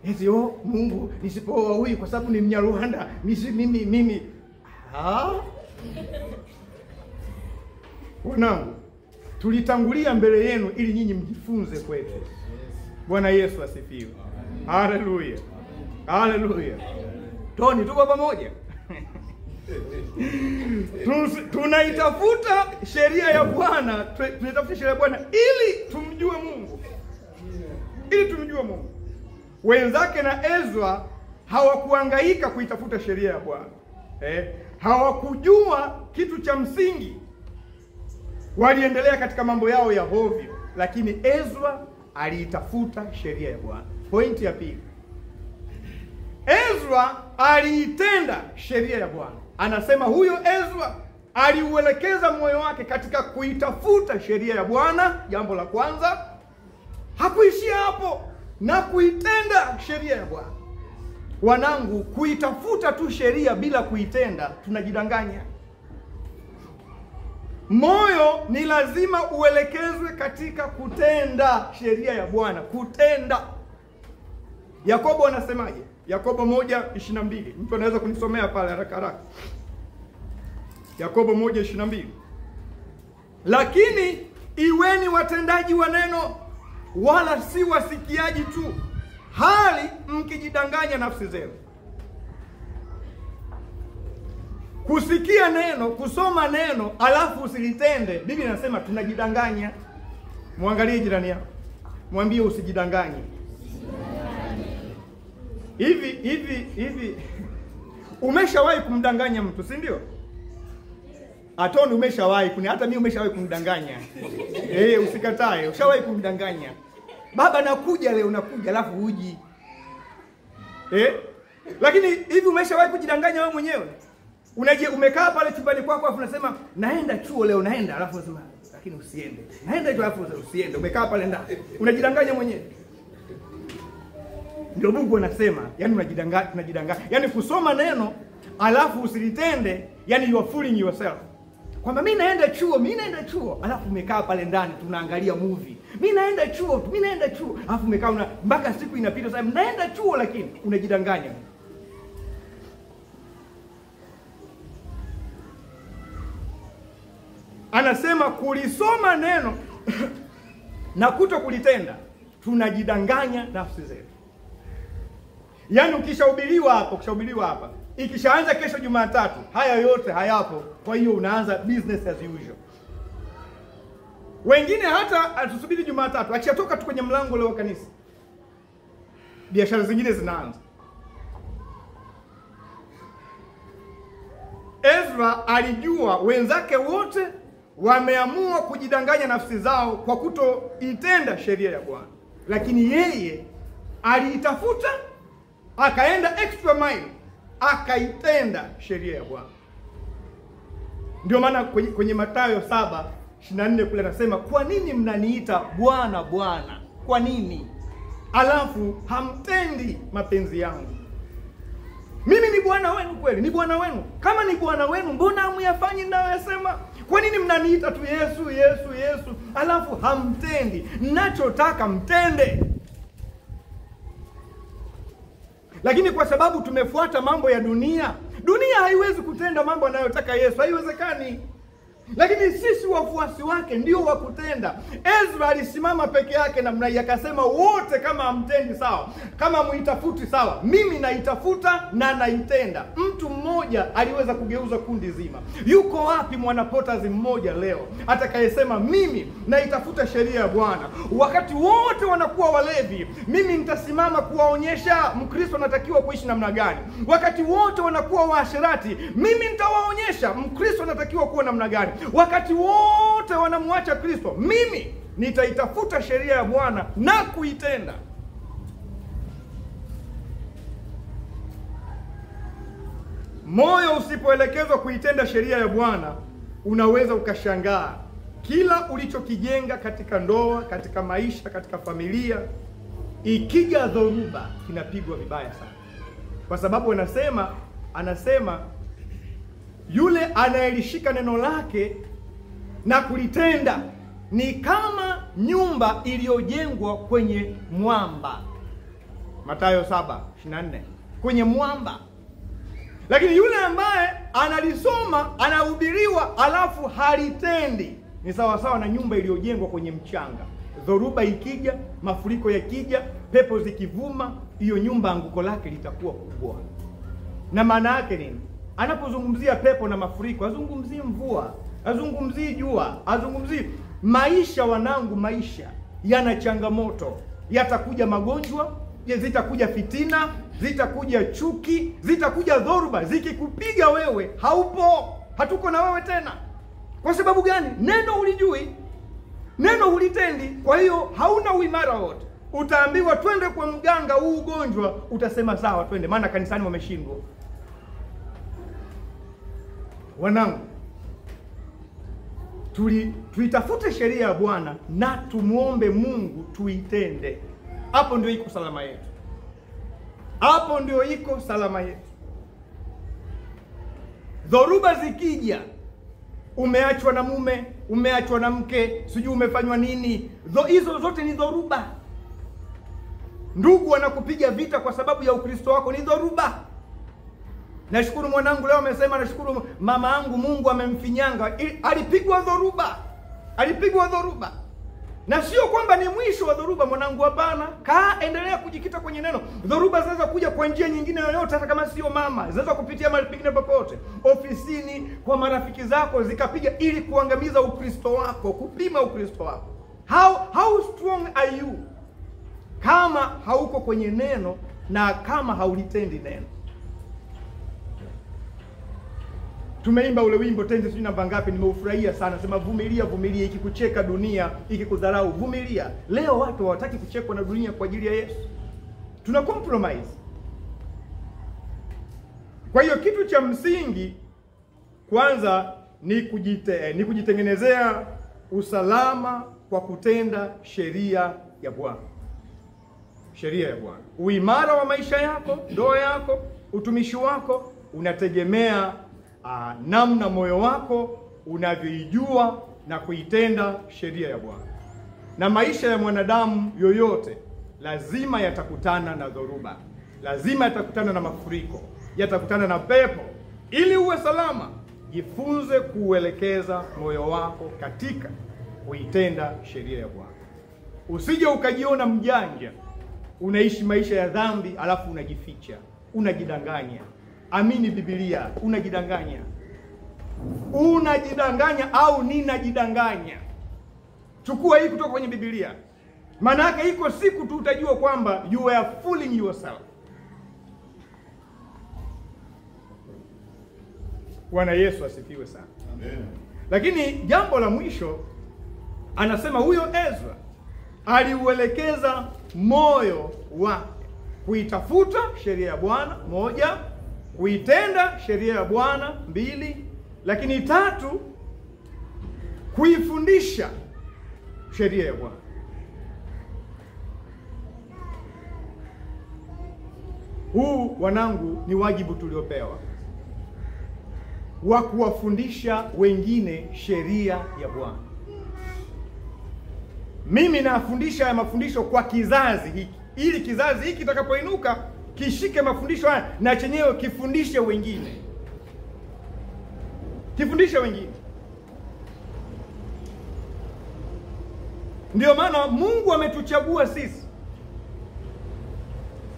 Eti Mungu, nisipooa huyu kwa sababu ni Mnyarwanda, mimi. Wanangu, tulitangulia mbele yenu ili nyinyi mjifunze kwetu. Bwana Yesu asifiwe. Haleluya. Toni, tuko pamoja? Tunaitafuta sheria ya Bwana, ili tumjue Mungu. Wenzake na Ezra hawakuhangaika kuitafuta sheria ya Bwana. Hawakujua kitu cha msingi. Waliendelea katika mambo yao ya hovyo, lakini Ezra aliitafuta sheria ya Bwana. Pointi ya pili. Ezra aliitenda sheria ya Bwana. Anasema huyo Ezra aliuelekeza moyo wake katika kuitafuta sheria ya Bwana. Jambo la kwanza, hakuishia hapo na kuitenda sheria ya Bwana. Wanangu, kuitafuta tu sheria bila kuitenda tunajidanganya. Moyo ni lazima uelekezwe katika kutenda sheria ya Bwana, kutenda. Yakobo anasemaje? Yakobo 1:22. Mtu anaweza kunisomea pale haraka. Yakobo 1:22. Lakini iweni watendaji wa neno, wala si wasikiaji tu, hali mkijidanganya nafsi zenu. Kusikia neno, kusoma neno, alafu usilitende, Biblia inasema tunajidanganya. Muangalie jirani yako, mwambie usijidanganye. Hivi umeshawahi kumdanganya mtu, si ndio? Atoni, umeshawahi hata mimi umeshawahi kumdanganya. Usikatae, ushawahi kumdanganya. Baba nakuja leo, alafu huji. Lakini hivi umeshawahi kujidanganya wewe mwenyewe? Umekaa pale chumbani kwako alafu unasema naenda chuo leo, alafu unasema lakini usiende. Naenda tu alafu usiende. Umekaa pale ndani. Unajidanganya mwenyewe. Ndio Mungu anasema, yani unajidanganya. Yani kusoma neno alafu usilitende, yani you are fooling yourself. Kwamba mimi naenda chuo, alafu umekaa pale ndani tunaangalia movie. Mimi naenda chuo, alafu umekaa mpaka siku inapita sasa naenda chuo, lakini unajidanganya. Anasema kulisoma neno na kuto kulitenda, tunajidanganya nafsi zetu. Yaani ukishahubiriwa hapa, ikishaanza kesho Jumatatu, haya yote hayapo. Kwa hiyo unaanza business as usual. Wengine hata atusubiri Jumatatu, akishatoka tu kwenye mlango ule wa kanisa, biashara zingine zinaanza. Ezra alijua wenzake wote wameamua kujidanganya nafsi zao kwa kutoitenda sheria ya Bwana, lakini yeye aliitafuta, akaenda extra mile, akaitenda sheria ya Bwana. Ndio maana kwenye Mathayo 7:24 kule anasema, kwa nini mnaniita Bwana Bwana? Kwa nini? Alafu hamtendi mapenzi yangu. Mimi ni Bwana wenu kweli, ni Bwana wenu. Kama ni Bwana wenu, mbona hamyafanyi ninayoyasema? Kwa nini mnaniita tu Yesu, Yesu, Yesu, alafu hamtendi ninachotaka mtende? Lakini kwa sababu tumefuata mambo ya dunia, dunia haiwezi kutenda mambo anayotaka Yesu, haiwezekani. Lakini sisi wafuasi wake ndio wa kutenda. Ezra alisimama peke yake namna hii akasema, wote kama hamtendi sawa, kama muitafuti sawa, mimi naitafuta na naitenda. Mtu mmoja aliweza kugeuza kundi zima. Yuko wapi mwanapotazi mmoja leo atakayesema mimi naitafuta sheria ya Bwana? Wakati wote wanakuwa walevi, mimi nitasimama kuwaonyesha Mkristo anatakiwa kuishi namna gani. Wakati wote wanakuwa waasherati, mimi nitawaonyesha Mkristo anatakiwa kuwa namna gani. Wakati wote wanamwacha Kristo, mimi nitaitafuta sheria ya Bwana na kuitenda. Moyo usipoelekezwa kuitenda sheria ya Bwana, unaweza ukashangaa kila ulichokijenga katika ndoa, katika maisha, katika familia, ikija dhoruba kinapigwa vibaya sana. Kwa sababu anasema yule anayelishika neno lake na kulitenda ni kama nyumba iliyojengwa kwenye mwamba. Mathayo 7:24, kwenye mwamba. Lakini yule ambaye analisoma, anahubiriwa, alafu halitendi, ni sawa sawa na nyumba iliyojengwa kwenye mchanga. Dhoruba ikija, mafuriko yakija, pepo zikivuma, hiyo nyumba anguko lake litakuwa kubwa. Na maana yake nini? Anapozungumzia pepo na mafuriko, azungumzii mvua, azungumzii jua, azungumzii maisha. Wanangu, maisha yana changamoto. Yatakuja magonjwa, zitakuja fitina, zitakuja chuki, zitakuja dhoruba. Zikikupiga wewe, haupo, hatuko na wewe tena. Kwa sababu gani? Neno ulijui, neno ulitendi. Kwa hiyo hauna uimara wote. Utaambiwa twende kwa mganga huu ugonjwa, utasema sawa twende, maana kanisani wameshindwa. Wanangu, tuitafute sheria ya Bwana na tumuombe Mungu tuitende. Hapo ndio iko salama yetu. Hapo ndio iko salama yetu. Dhoruba zikija, umeachwa na mume, umeachwa na mke, sijui umefanywa nini, hizo zote ni dhoruba. Ndugu wanakupiga vita kwa sababu ya Ukristo wako, ni dhoruba. Nashukuru mwanangu leo amesema, nashukuru mama yangu Mungu amemfinyanga. Alipigwa dhoruba. Alipigwa dhoruba. Na sio kwamba ni mwisho wa dhoruba mwanangu, hapana. Endelea kujikita kwenye neno. Dhoruba zinaweza kuja kwa njia nyingine yoyote, hata kama sio mama. Zinaweza kupitia mahali pengine popote. Ofisini, kwa marafiki zako, zikapiga ili kuangamiza Ukristo wako, kupima Ukristo wako. How strong are you? Kama hauko kwenye neno na kama haulitendi neno. Tumeimba ule wimbo tenzi sijui namba ngapi, nimeufurahia sana. Sema vumilia, vumilia, ikikucheka dunia, ikikudharau, vumilia. Leo watu hawataki kuchekwa na dunia kwa ajili ya Yesu. Tuna compromise. Kwa hiyo kitu cha msingi kwanza ni kujitengenezea usalama kwa kutenda sheria ya Bwana. Sheria ya Bwana. Uimara wa maisha yako, ndoa yako, utumishi wako unategemea namna moyo wako unavyoijua na kuitenda sheria ya Bwana. Na maisha ya mwanadamu yoyote lazima yatakutana na dhoruba, lazima yatakutana na mafuriko, yatakutana na pepo. Ili uwe salama, jifunze kuuelekeza moyo wako katika kuitenda sheria ya Bwana. Usije ukajiona mjanja, unaishi maisha ya dhambi alafu unajificha, unajidanganya. Amini Biblia, unajidanganya. Unajidanganya au ninajidanganya. Chukua hii kutoka kwenye Biblia. Maana yake iko siku tu utajua kwamba you are fooling yourself. Bwana Yesu asifiwe sana. Amen. Lakini jambo la mwisho anasema huyo Ezra aliuelekeza moyo wake kuitafuta sheria ya Bwana, 1, kuitenda sheria ya Bwana, 2, lakini 3, kuifundisha sheria ya Bwana. Huu wanangu ni wajibu tuliopewa wa kuwafundisha wengine sheria ya Bwana. Mimi nafundisha ya mafundisho kwa kizazi hiki, ili kizazi hiki kitakapoinuka kishike mafundisho haya na chenyewe kifundishe wengine. Kifundishe wengine. Ndio maana Mungu ametuchagua sisi.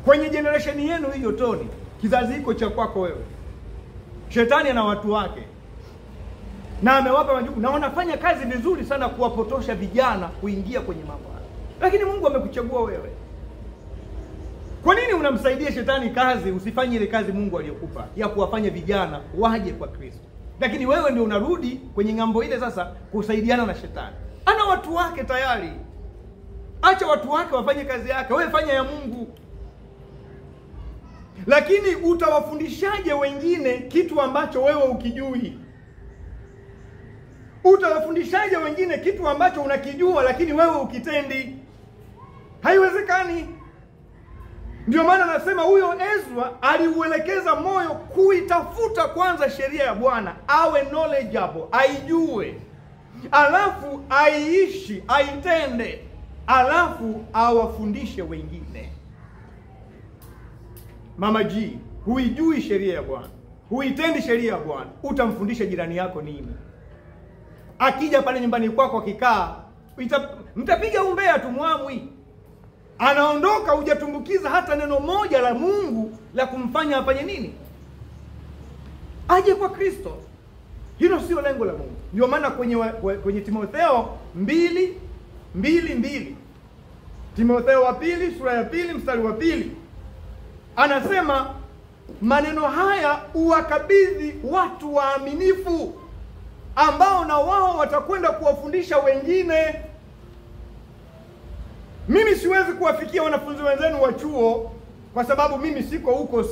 Kwenye generation yenu hiyo Tony, kizazi hiko cha kwako wewe. Shetani ana watu wake. Na amewapa majukumu na wanafanya kazi vizuri sana kuwapotosha vijana kuingia kwenye mambo haya. Lakini Mungu amekuchagua wewe. Kwa nini unamsaidia shetani kazi usifanye ile kazi Mungu aliyokupa ya kuwafanya vijana waje kwa Kristo? Lakini wewe ndio unarudi kwenye ngambo ile sasa kusaidiana na shetani. Ana watu wake tayari. Acha watu wake wafanye kazi yake, wewe fanya ya Mungu. Lakini utawafundishaje wengine kitu ambacho wewe ukijui? Utawafundishaje wengine kitu ambacho unakijua lakini wewe ukitendi? Haiwezekani. Ndio maana nasema huyo Ezra aliuelekeza moyo kuitafuta kwanza sheria ya Bwana, awe knowledgeable, aijue. Alafu aiishi, aitende. Alafu awafundishe wengine. Mama G, huijui sheria ya Bwana, huitendi sheria ya Bwana, utamfundisha jirani yako nini? Akija pale nyumbani kwako akikaa, mtapiga umbea tu mwamwi. Anaondoka hujatumbukiza hata neno moja la Mungu la kumfanya afanye nini? Aje kwa Kristo. Hilo sio lengo la Mungu. Ndio maana kwenye Timotheo 2:2. Timotheo wa 2 sura ya 2 mstari wa 2. Anasema maneno haya uwakabidhi watu waaminifu ambao na wao watakwenda kuwafundisha wengine. Mimi siwezi kuwafikia wanafunzi wenzenu wa chuo kwa sababu mimi siko huko,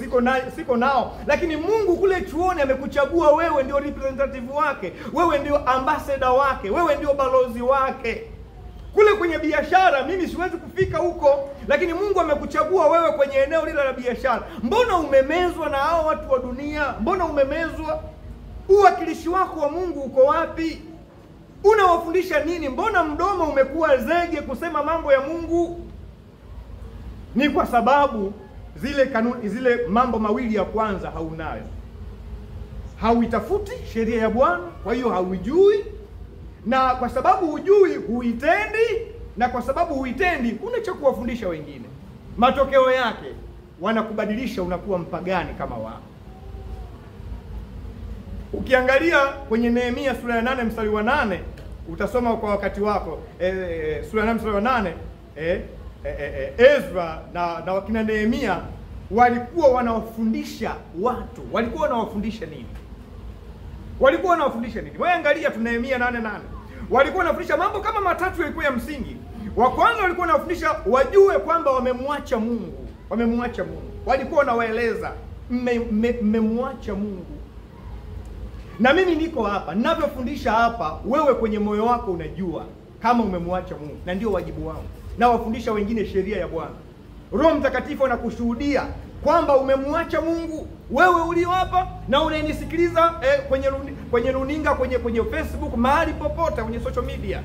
siko nao. Lakini Mungu kule chuoni amekuchagua wewe, ndio representative wake, wewe ndio ambassador wake, wewe ndio balozi wake. Kule kwenye biashara mimi siwezi kufika huko, lakini Mungu amekuchagua wewe kwenye eneo lile la biashara. Mbona umemezwa na hao watu wa dunia? Mbona umemezwa? Uwakilishi wako wa Mungu uko wapi? Unawafundisha nini? Mbona mdomo umekuwa zege kusema mambo ya Mungu? Ni kwa sababu zile kanuni, zile mambo mawili ya kwanza haunayo. Hauitafuti sheria ya Bwana, kwa hiyo hauijui. Na kwa sababu hujui, huitendi. Na kwa sababu huitendi, unacha kuwafundisha wengine. Matokeo yake wanakubadilisha, unakuwa mpagani kama wao. Ukiangalia kwenye Nehemia sura ya 8 mstari wa 8, utasoma kwa wakati wako. Sura ya 8 mstari wa 8, Ezra na wakina Nehemia walikuwa wanawafundisha watu. Walikuwa wanawafundisha nini? Walikuwa wanawafundisha nini? Wewe angalia tu Nehemia 8:8. Walikuwa wanafundisha mambo kama matatu yalikuwa ya msingi. Wa kwanza walikuwa wanafundisha wajue kwamba wamemwacha Mungu. Wamemwacha Mungu. Walikuwa wanawaeleza mmemwacha Mungu. Na mimi niko hapa, ninavyofundisha hapa, wewe kwenye moyo wako unajua kama umemwacha Mungu, na ndio wajibu wangu. Na wafundisha wengine sheria ya Bwana. Roho Mtakatifu anakushuhudia kwamba umemwacha Mungu, wewe ulio hapa na unanisikiliza kwenye runinga, kwenye Facebook, mahali popote, kwenye social media.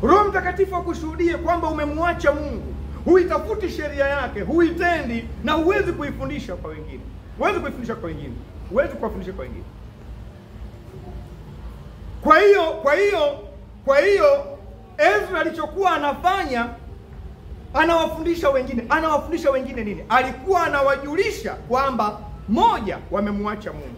Roho Mtakatifu akushuhudie kwamba umemwacha Mungu, huitafuti sheria yake, huitendi, na huwezi kuifundisha kwa wengine. Huwezi kuifundisha kwa wengine. Huwezi kuwafundisha kwa wengine. Kwa hiyo Ezra alichokuwa anafanya, anawafundisha wengine. Anawafundisha wengine nini? Alikuwa anawajulisha kwamba moja, wamemwacha Mungu.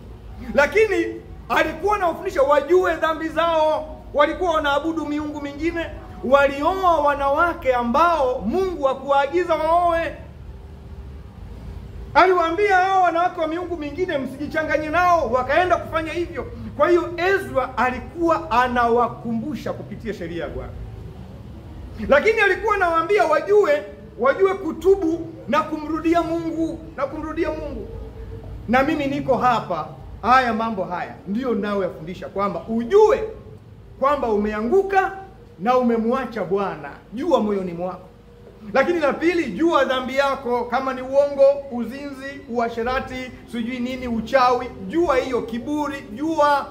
Lakini alikuwa anawafundisha wajue dhambi zao. Walikuwa wanaabudu miungu mingine, walioa wanawake ambao Mungu hakuwaagiza waoe. Aliwaambia hao wanawake wa miungu mingine msijichanganye nao, wakaenda kufanya hivyo. Kwa hiyo Ezra alikuwa anawakumbusha kupitia sheria ya Bwana. Lakini alikuwa anawaambia wajue kutubu na kumrudia Mungu, Na mimi niko hapa, haya mambo haya ndiyo nao yafundisha, kwamba ujue kwamba umeanguka na umemwacha Bwana. Jua moyoni mwako. Lakini la pili, jua dhambi yako, kama ni uongo, uzinzi, uasherati, sijui nini, uchawi, jua hiyo, kiburi, jua.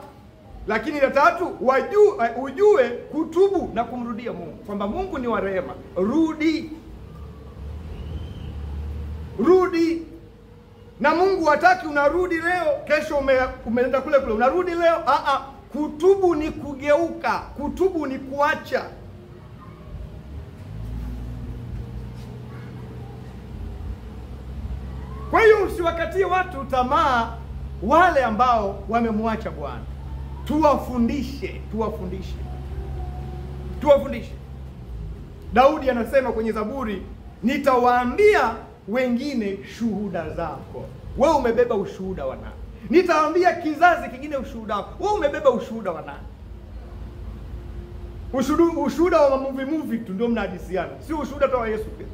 Lakini la tatu, ujue kutubu na kumrudia Mungu, kwamba Mungu ni wa rehema. Rudi. Na Mungu hataki unarudi leo, kesho umeenda kule unarudi leo. Kutubu ni kugeuka, kutubu ni kuacha. Kwa hiyo usiwakatie watu tamaa wale ambao wamemwacha Bwana. Tuwafundishe. Daudi anasema kwenye Zaburi, nitawaambia wengine shuhuda zako. Wewe umebeba ushuhuda wa nani? Nitawaambia kizazi kingine ushuhuda wako. Wewe umebeba ushuhuda wa nani? Ushuhuda wa movie tu ndio mnahadisiana, si ushuhuda tu wa Yesu pia.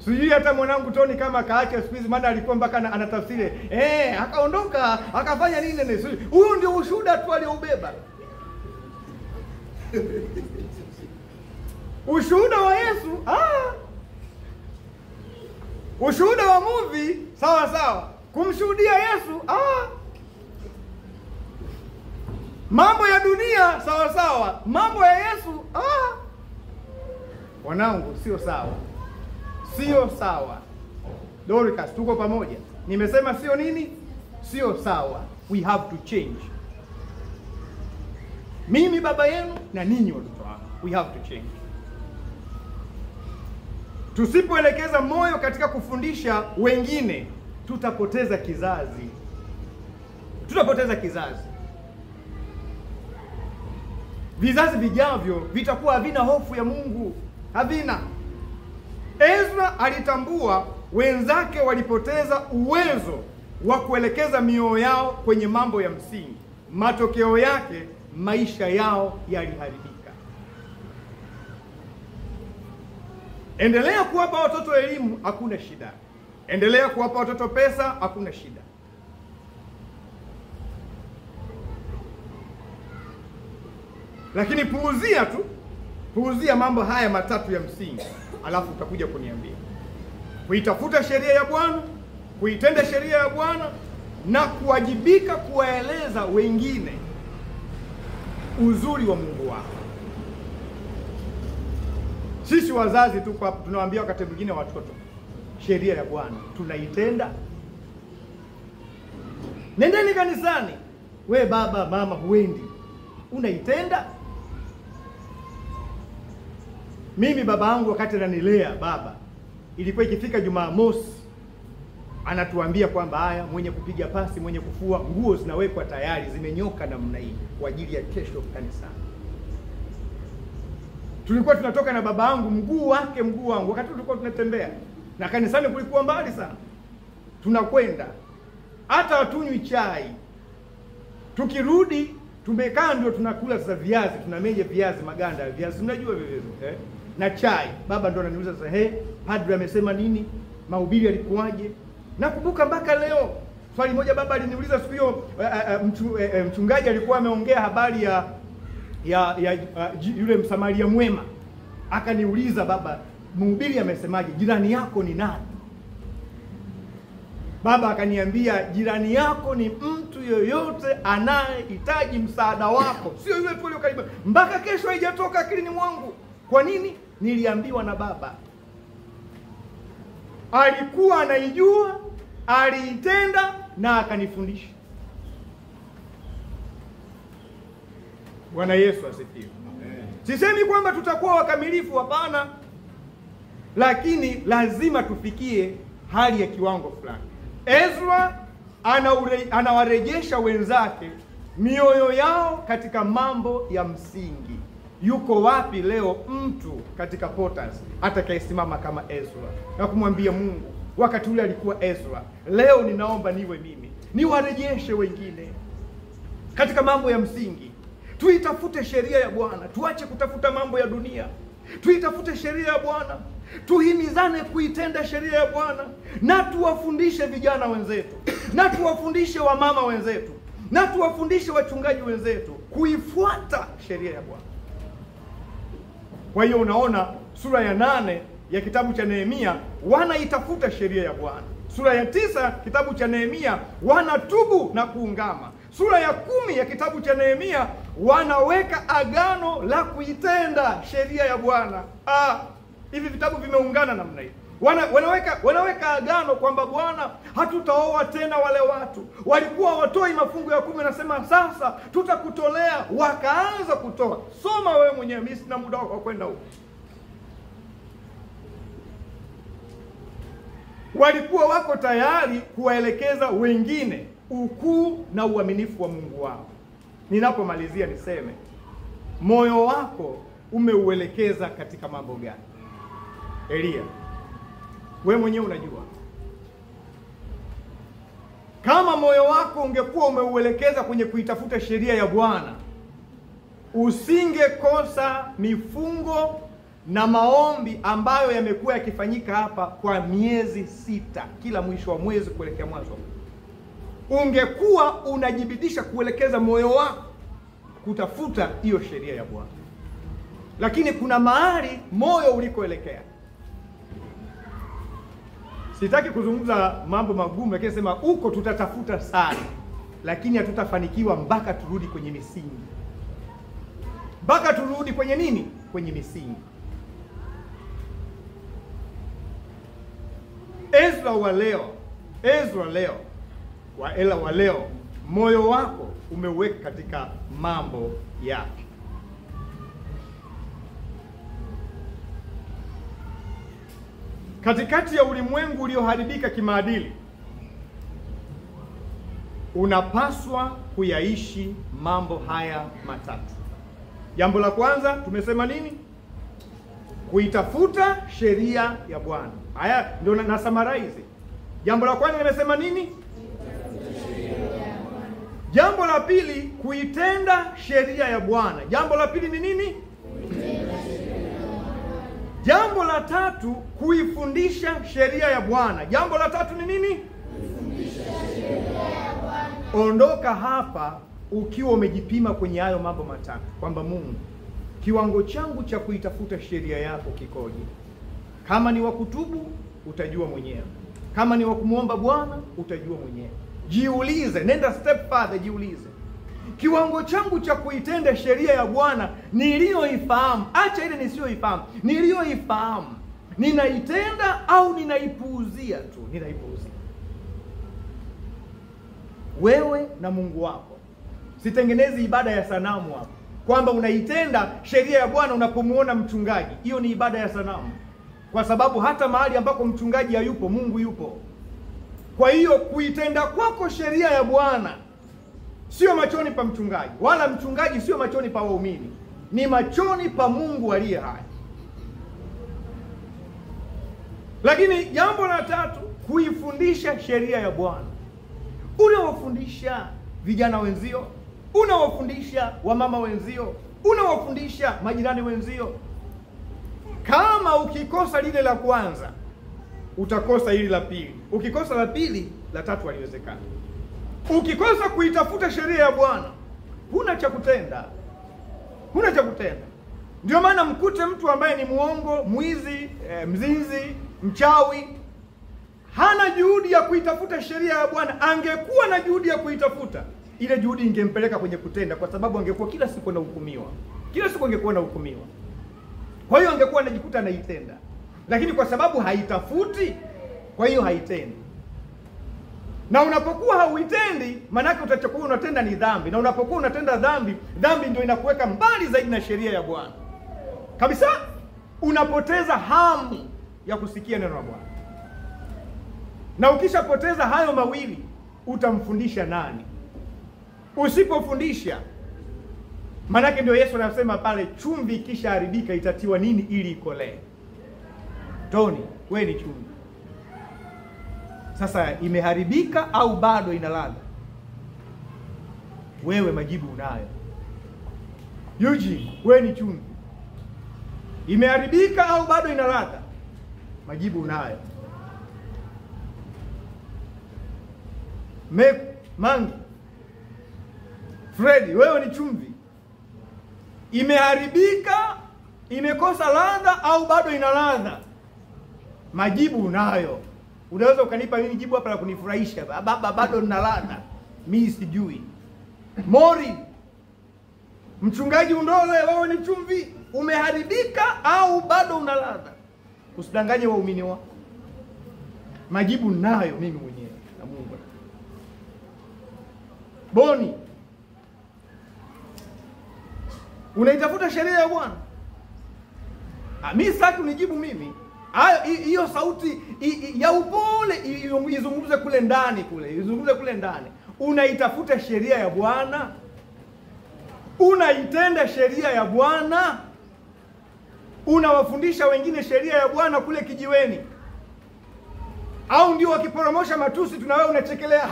Sijui hata mwanangu Tony kama kaacha siku hizi, maana alikuwa mpaka anatafsiri akaondoka akafanya nini. Huyu ndio ushuhuda tu alioubeba. Ushuhuda wa Yesu, ushuhuda wa movie sawa. Kumshuhudia Yesu, mambo ya dunia sawa. Mambo ya Yesu, wanangu, sio sawa. Dorcas, tuko pamoja. Nimesema sio sawa. We have to change. Mimi baba yenu na ninyi watoto wangu, we have to change. Tusipoelekeza moyo katika kufundisha wengine, tutapoteza kizazi. Vizazi vijavyo vitakuwa havina hofu ya Mungu. Havina. Ezra alitambua wenzake walipoteza uwezo wa kuelekeza mioyo yao kwenye mambo ya msingi. Matokeo yake, maisha yao yaliharibika. Endelea kuwapa watoto elimu, hakuna shida. Endelea kuwapa watoto pesa, hakuna shida. Lakini puuzia mambo haya matatu ya msingi, alafu utakuja kuniambia. Kuitafuta sheria ya Bwana, kuitenda sheria ya Bwana, na kuwajibika kuwaeleza wengine uzuri wa Mungu wako. Sisi wazazi tuko hapa tunawaambia wakati mwingine watoto, sheria ya Bwana tunaitenda? Nendeni kanisani. We baba mama huendi, unaitenda? Mimi baba yangu wakati ananilea baba, ilikuwa ikifika Jumamosi anatuambia kwamba haya, mwenye kupiga pasi, mwenye kufua nguo zinawekwa tayari, zimenyoka namna hii kwa ajili ya kesho kanisani. Tulikuwa tunatoka na baba yangu, mguu wangu, wakati tulikuwa tunatembea, na kanisani kulikuwa mbali sana. Tunakwenda, hata hatunywi chai. Tukirudi tumekaa ndio tunakula sasa viazi, tunameja viazi, maganda viazi, mnajua vile na chai. Baba ndo ananiuliza sasa, padri amesema nini? Mahubiri yalikuwaje? Nakumbuka mpaka leo Swali moja baba aliniuliza siku hiyo, mchungaji alikuwa ameongea habari ya yule Msamaria mwema. Akaniuliza, baba, mhubiri amesemaje, jirani yako ni nani? Baba akaniambia, jirani yako ni mtu yoyote anayehitaji msaada wako, sio yule tu karibu. Mpaka kesho haijatoka akilini mwangu. Kwa nini? Niliambiwa na baba. Alikuwa anaijua, aliitenda na akanifundisha. Bwana Yesu asifiwe. Sisemi kwamba tutakuwa wakamilifu, hapana, lakini lazima tufikie hali ya kiwango fulani. Ezra anawarejesha wenzake mioyo yao katika mambo ya msingi. Yuko wapi leo mtu katika Potters atakayesimama kama Ezra na kumwambia Mungu, wakati ule alikuwa Ezra, leo ninaomba niwe mimi, niwarejeshe wengine katika mambo ya msingi. Tuitafute sheria ya Bwana, tuache kutafuta mambo ya dunia. Tuitafute sheria ya Bwana, tuhimizane kuitenda sheria ya Bwana, na tuwafundishe vijana wenzetu, na tuwafundishe wamama wenzetu, na tuwafundishe wachungaji wenzetu kuifuata sheria ya Bwana. Kwa hiyo unaona, sura ya 8 ya kitabu cha Nehemia wanaitafuta sheria ya Bwana. Sura ya 9 kitabu cha Nehemia wanatubu na kuungama. Sura ya 10 ya kitabu cha Nehemia wanaweka agano la kuitenda sheria ya Bwana. Hivi vitabu vimeungana namna hii. Wanaweka agano kwamba Bwana, hatutaoa tena wale watu. Walikuwa watoi mafungu ya 10, nasema sasa tutakutolea. Wakaanza kutoa. Soma wewe mwenyewe, mimi sina muda wa kwenda huko. Walikuwa wako tayari kuwaelekeza wengine ukuu na uaminifu wa Mungu wao. Ninapomalizia niseme, moyo wako umeuelekeza katika mambo gani? Elia, wewe mwenyewe unajua. Kama moyo wako ungekuwa umeuelekeza kwenye kuitafuta sheria ya Bwana, usingekosa mifungo na maombi ambayo yamekuwa yakifanyika hapa kwa miezi 6 kila mwisho wa mwezi kuelekea mwanzo. Ungekuwa unajibidisha kuelekeza moyo wako kutafuta hiyo sheria ya Bwana. Lakini kuna mahali moyo ulikoelekea. Sitaki kuzungumza mambo magumu, lakini sema uko tutatafuta sana, lakini hatutafanikiwa mpaka turudi kwenye misingi. Mpaka turudi kwenye nini? Kwenye misingi. Ezra wa leo, moyo wako umeweka katika mambo yake. Katikati ya ulimwengu ulioharibika kimaadili, unapaswa kuyaishi mambo haya matatu. Jambo la kwanza tumesema nini? Kuitafuta sheria ya Bwana. Haya ndio na summarize. Jambo la kwanza nimesema nini? Jambo la pili, kuitenda sheria ya Bwana. Jambo la pili ni nini? Jambo la tatu, kuifundisha sheria ya Bwana. Jambo la tatu ni nini? Kuifundisha sheria ya Bwana. Ondoka hapa ukiwa umejipima kwenye hayo mambo matatu, kwamba Mungu, kiwango changu cha kuitafuta sheria yako kikoje? Kama ni wa kutubu, utajua mwenyewe. Kama ni wa kumwomba Bwana, utajua mwenyewe. Jiulize, nenda step further, jiulize. Kiwango changu cha kuitenda sheria ya Bwana niliyoifahamu, acha ile nisiyoifahamu, niliyoifahamu, ninaitenda au ninaipuuzia tu? Ninaipuuzia. Wewe na Mungu wako. Sitengenezi ibada ya sanamu hapo, kwamba unaitenda sheria ya Bwana unapomuona mchungaji. Hiyo ni ibada ya sanamu, kwa sababu hata mahali ambako mchungaji hayupo, Mungu yupo. Kwa hiyo kuitenda kwako sheria ya Bwana sio machoni pa mchungaji, wala mchungaji sio machoni pa waumini, ni machoni pa Mungu aliye hai. Lakini jambo la tatu, kuifundisha sheria ya Bwana. Unawafundisha vijana wenzio, unawafundisha wamama wenzio, unawafundisha majirani wenzio. Kama ukikosa lile la kwanza, utakosa hili la pili. Ukikosa la pili, la tatu haliwezekani. Ukikosa kuitafuta sheria ya Bwana, huna cha kutenda, huna cha kutenda. Ndio maana mkute mtu ambaye ni muongo, mwizi, mzinzi, mchawi, hana juhudi ya kuitafuta sheria ya Bwana. Angekuwa na juhudi ya kuitafuta, ile juhudi ingempeleka kwenye kutenda, kwa sababu angekuwa kila siku anahukumiwa, kila siku angekuwa anahukumiwa. Kwa hiyo angekuwa anajikuta anaitenda, lakini kwa sababu haitafuti, kwa hiyo haitendi. Na unapokuwa hauitendi, manake utachokuwa unatenda ni dhambi, na unapokuwa unatenda dhambi, dhambi ndio inakuweka mbali zaidi na sheria ya Bwana kabisa. Unapoteza hamu ya kusikia neno la Bwana, na ukishapoteza hayo mawili, utamfundisha nani? Usipofundisha, manake ndio Yesu anasema pale, chumvi ikisha haribika itatiwa nini ili ikolee? Toni, wewe ni chumvi. Sasa imeharibika au bado ina ladha? Wewe majibu unayo. Eugene, wewe ni chumvi. Imeharibika au bado ina ladha? Majibu unayo. Mangi, Freddy, wewe ni chumvi. Imeharibika, imekosa ladha au bado ina ladha? Majibu unayo. Unaweza ukanipa mimi jibu hapa la kunifurahisha, bado nina ladha, mimi sijui. Mori, mchungaji Undole, wewe ni chumvi. Umeharibika au bado una ladha? Usidanganye waumini wako. Majibu nayo mimi mwenyewe na Mungu. Boni, unaitafuta sheria ya Bwana? Mimi sitaki unijibu mimi. Hiyo sauti ya upole izungumze kule ndani, izungumze kule ndani. Unaitafuta sheria ya Bwana? Unaitenda sheria ya Bwana? Unawafundisha wengine sheria ya Bwana kule kijiweni? Au ndio wakiporomosha matusi tuna wewe unachekelea,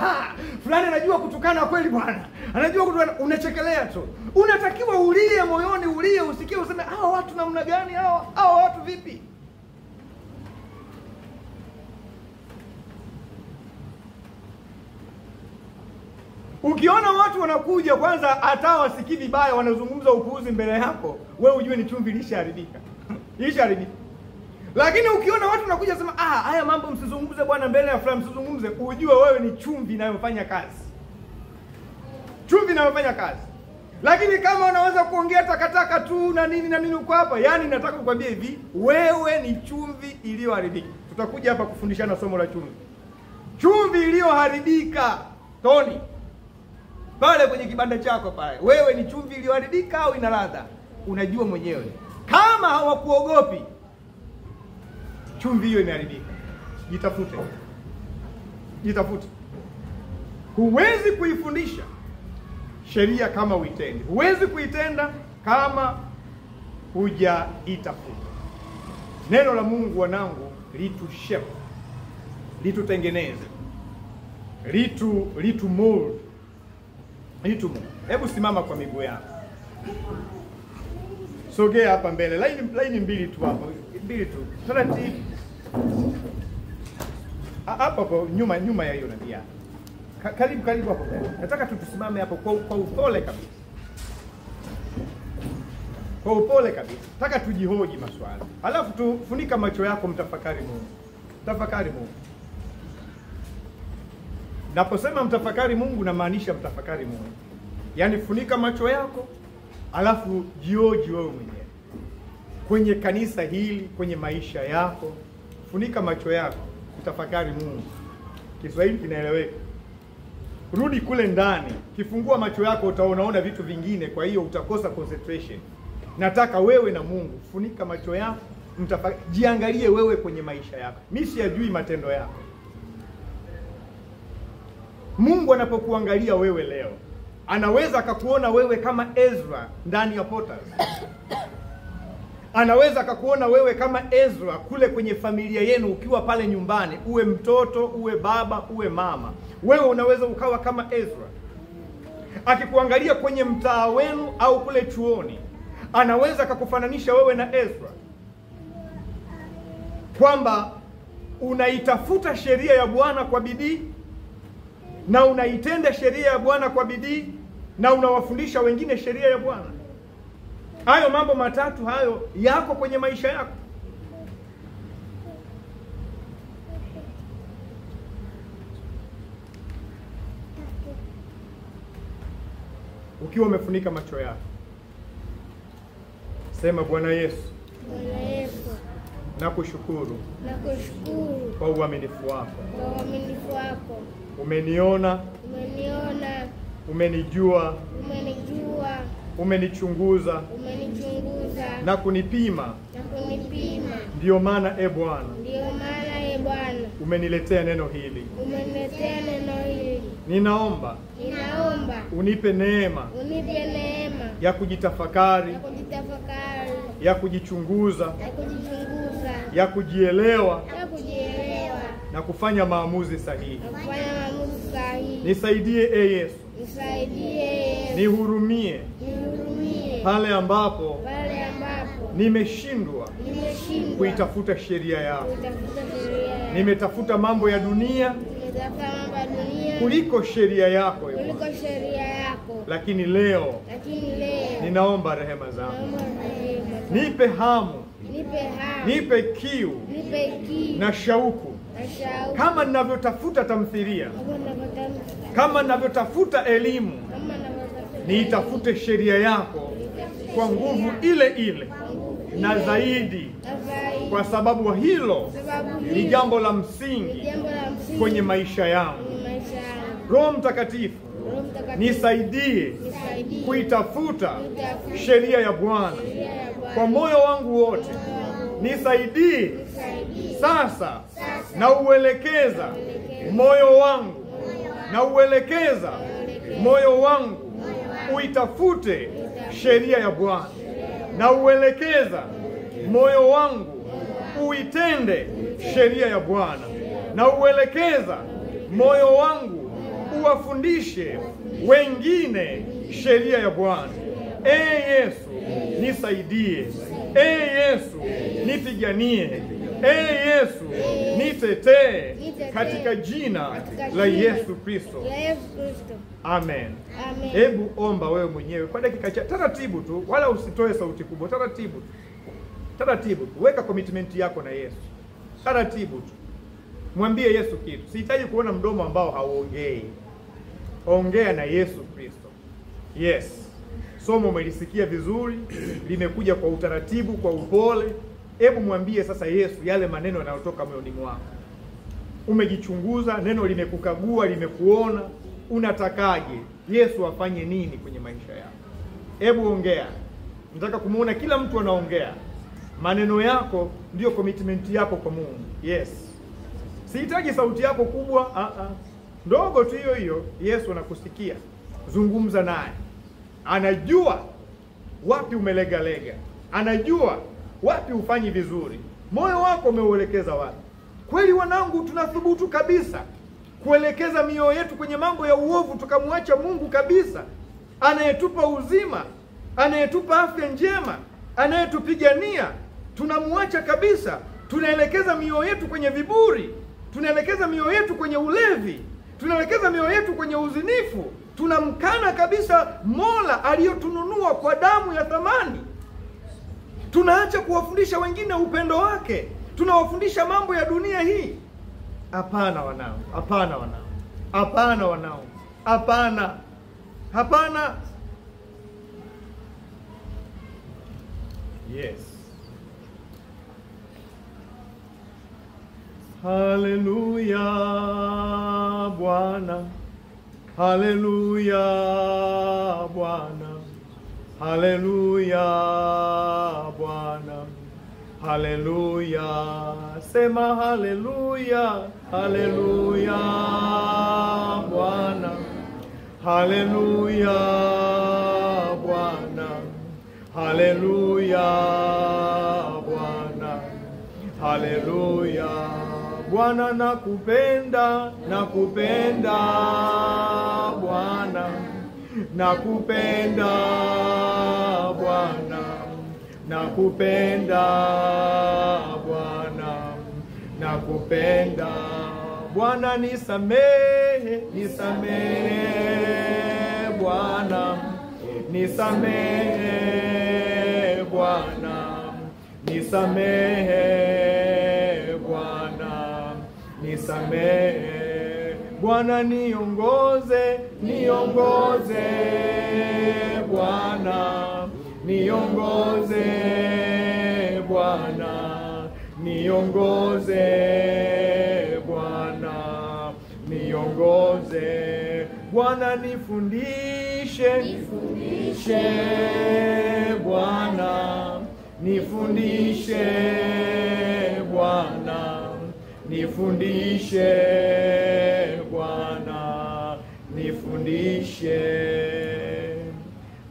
fulani anajua kutukana kweli bwana, anajua kutukana, unachekelea tu. Unatakiwa ulie moyoni, ulie, usikie, useme hao watu namna gani, hao watu vipi? Ukiona watu wanakuja kwanza hata wasikii vibaya, wanazungumza upuuzi mbele yako, wewe ujue ni chumvi ilishaharibika. Ilishaharibika. Lakini ukiona watu wanakuja sema haya mambo msizungumze bwana mbele ya fulani, msizungumze, ujue wewe ni chumvi inayofanya kazi. Chumvi inayofanya kazi. Lakini kama unaweza kuongea takataka tu na nini uko hapa, yani nataka kukwambia hivi, wewe ni chumvi iliyoharibika. Tutakuja hapa kufundishana somo la chumvi. Chumvi iliyoharibika, Toni, pale kwenye kibanda chako pale, wewe ni chumvi iliyoharibika au ina ladha? Unajua mwenyewe. Kama hawakuogopi, chumvi hiyo imeharibika. Jitafute. Jitafute. Huwezi kuifundisha sheria kama uitende. Huwezi kuitenda kama hujaitafuta. Neno la Mungu wanangu litushape, litutengeneze, litu mold. Hebu simama kwa miguu yako. Sogea hapa mbele. Laini mbili tu hapo. Mbili tu. Taratibu. Hapo nyuma ya hiyo nabii. Karibu hapo. Nataka tusimame hapo kwa upole kabisa. Kwa upole kabisa. Nataka tujihoji maswali. Alafu tufunika macho yako, mtafakari Mungu. Tafakari Mungu. Naposema mtafakari Mungu, namaanisha mtafakari Mungu. Yaani funika macho yako, alafu jioji wewe mwenyewe. Kwenye kanisa hili, kwenye maisha yako, funika macho yako, mtafakari Mungu. Kiswahili kinaeleweka. Rudi kule ndani, kifungua macho yako utaona vitu vingine, kwa hiyo utakosa concentration. Nataka wewe na Mungu, funika macho yako, jiangalie wewe kwenye maisha yako. Mimi siyajui matendo yako. Mungu anapokuangalia wewe leo, anaweza akakuona wewe kama Ezra ndani ya Potters. Anaweza akakuona wewe kama Ezra kule kwenye familia yenu, ukiwa pale nyumbani, uwe mtoto, uwe baba, uwe mama. Wewe unaweza ukawa kama Ezra. Akikuangalia kwenye mtaa wenu au kule chuoni, anaweza akakufananisha wewe na Ezra, kwamba unaitafuta sheria ya Bwana kwa bidii, na unaitenda sheria ya Bwana kwa bidii na unawafundisha wengine sheria ya Bwana. Hayo mambo matatu hayo yako kwenye maisha yako. Ukiwa umefunika macho yako, sema: Bwana Yesu, Bwana Yesu, nakushukuru nakushukuru kwa uaminifu wako. kwa uaminifu wako. Umeniona, Umeniona, umenijua, umenijua, umenichunguza umenichunguza na kunipima. na kunipima. Ndiyo maana Bwana, Ndiyo maana Bwana umeniletea neno hili. umeniletea neno hili. Ninaomba Ninaomba unipe neema unipe neema ya kujitafakari, ya kujitafakari, ya kujichunguza, ya kujichunguza, ya kujielewa ya kujielewa na kufanya maamuzi sahihi. na kufanya maamuzi sahihi. Nisaidie Yesu, Nisaidie Yesu, nihurumie nihurumie pale ambapo pale ambapo nimeshindwa nimeshindwa kuitafuta sheria yako. kutafuta sheria yako. Nimetafuta mambo ya dunia Nimetafuta mambo ya dunia kuliko sheria yako kuliko Bwana. sheria yako. Lakini leo Lakini leo ninaomba rehema zako. naomba rehema. Nipe hamu, Nipe hamu, nipe kiu nipe kiu na shauku, na shauku kama ninavyotafuta tamthilia, kama ninavyotafuta kama ninavyotafuta elimu, kama ninavyotafuta niitafute sheria yako kwa nguvu ile ile na zaidi, na zaidi, kwa sababu hilo sababu ni hili jambo la ni msingi jambo la msingi kwenye maisha yangu. kwenye maisha yangu. Roho Mtakatifu, Roho Mtakatifu, nisaidie nisaidie kuitafuta sheria ya Bwana sheria ya Bwana kwa moyo wangu wote. Nisaidie nisaidie sasa na uelekeza moyo wangu, na uelekeza moyo wangu uitafute sheria ya Bwana, na uelekeza moyo wangu uitende sheria ya Bwana, na uelekeza moyo wangu uwafundishe wengine sheria ya Bwana. Yesu, nisaidie. Yesu, nipiganie. Yesu, nitetee katika jina la Yesu Kristo. la Yesu Kristo. Amen. Amen. Hebu omba wewe mwenyewe kwa dakika chache, taratibu tu, wala usitoe sauti kubwa, taratibu tu. Taratibu tu. Weka commitment yako na Yesu. Taratibu tu. Mwambie Yesu kitu. Sihitaji kuona mdomo ambao hauongei. Ongea na Yesu Kristo. Yes. Somo umelisikia vizuri, limekuja kwa utaratibu, kwa upole. Hebu mwambie sasa Yesu yale maneno yanayotoka moyoni mwako. Umejichunguza, neno limekukagua, limekuona, unatakaje Yesu afanye nini kwenye maisha yako? Hebu ongea. Nataka kumuona kila mtu anaongea. Maneno yako ndio commitment yako kwa Mungu. Yes. Sihitaji sauti yako kubwa, ndogo tu hiyo hiyo. Yesu anakusikia. Zungumza naye. Anajua wapi umelegalega. Anajua wapi ufanyi vizuri. Moyo wako umeuelekeza wapi? Kweli wanangu, tunathubutu kabisa kuelekeza mioyo yetu kwenye mambo ya uovu, tukamwacha Mungu kabisa, anayetupa uzima, anayetupa afya njema, anayetupigania. Tunamwacha kabisa, tunaelekeza mioyo yetu kwenye viburi, tunaelekeza mioyo yetu kwenye ulevi, tunaelekeza mioyo yetu kwenye uzinifu. Tunamkana kabisa Mola aliyotununua kwa damu ya thamani. Tunaacha kuwafundisha wengine upendo wake, tunawafundisha mambo ya dunia hii. Hapana wanao, hapana wanao, hapana wanao, hapana, hapana. Yes. Haleluya Bwana, haleluya Bwana, haleluya Bwana, haleluya. Sema haleluya, haleluya Bwana, haleluya Bwana, haleluya Bwana, haleluya. Bwana nakupenda, nakupenda Bwana, nakupenda Bwana, nakupenda Bwana, nakupenda Bwana. Nisamehe nisamehe Bwana, nisamehe Bwana, nisamehe Bwana, nisamehe Bwana, niongoze, niongoze Bwana, niongoze Bwana, niongoze Bwana, niongoze Bwana, nifundishe, nifundishe Bwana, nifundishe Bwana, nifundishe Bwana, nifundishe.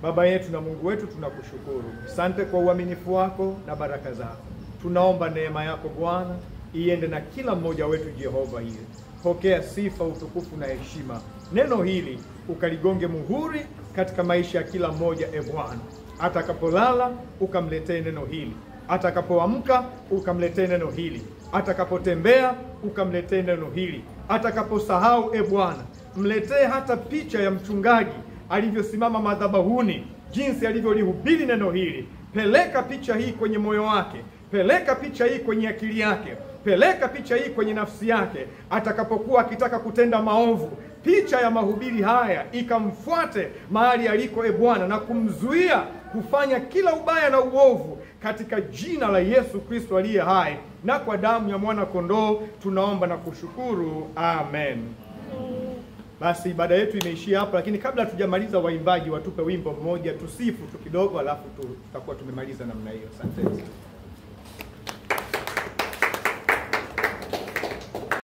Baba yetu na Mungu wetu, tunakushukuru. Asante kwa uaminifu wako na baraka zako. Tunaomba neema yako Bwana iende na kila mmoja wetu Jehova hili. Pokea sifa, utukufu na heshima. Neno hili ukaligonge muhuri katika maisha ya kila mmoja Bwana. Atakapolala ukamletee neno hili. Atakapoamka ukamletee neno hili. Atakapotembea ukamletee neno hili. Atakaposahau Bwana, mletee hata picha ya mchungaji alivyosimama madhabahuni, jinsi alivyolihubiri neno hili. Peleka picha hii kwenye moyo wake, peleka picha hii kwenye akili yake, peleka picha hii kwenye nafsi yake. Atakapokuwa akitaka kutenda maovu, picha ya mahubiri haya ikamfuate mahali aliko Bwana, na kumzuia kufanya kila ubaya na uovu, katika jina la Yesu Kristo aliye hai, na kwa damu ya mwana kondoo tunaomba na kushukuru, amen. Basi ibada yetu imeishia hapa, lakini kabla hatujamaliza, waimbaji watupe wimbo mmoja tusifu tu kidogo, alafu tutakuwa tumemaliza namna hiyo. Asante.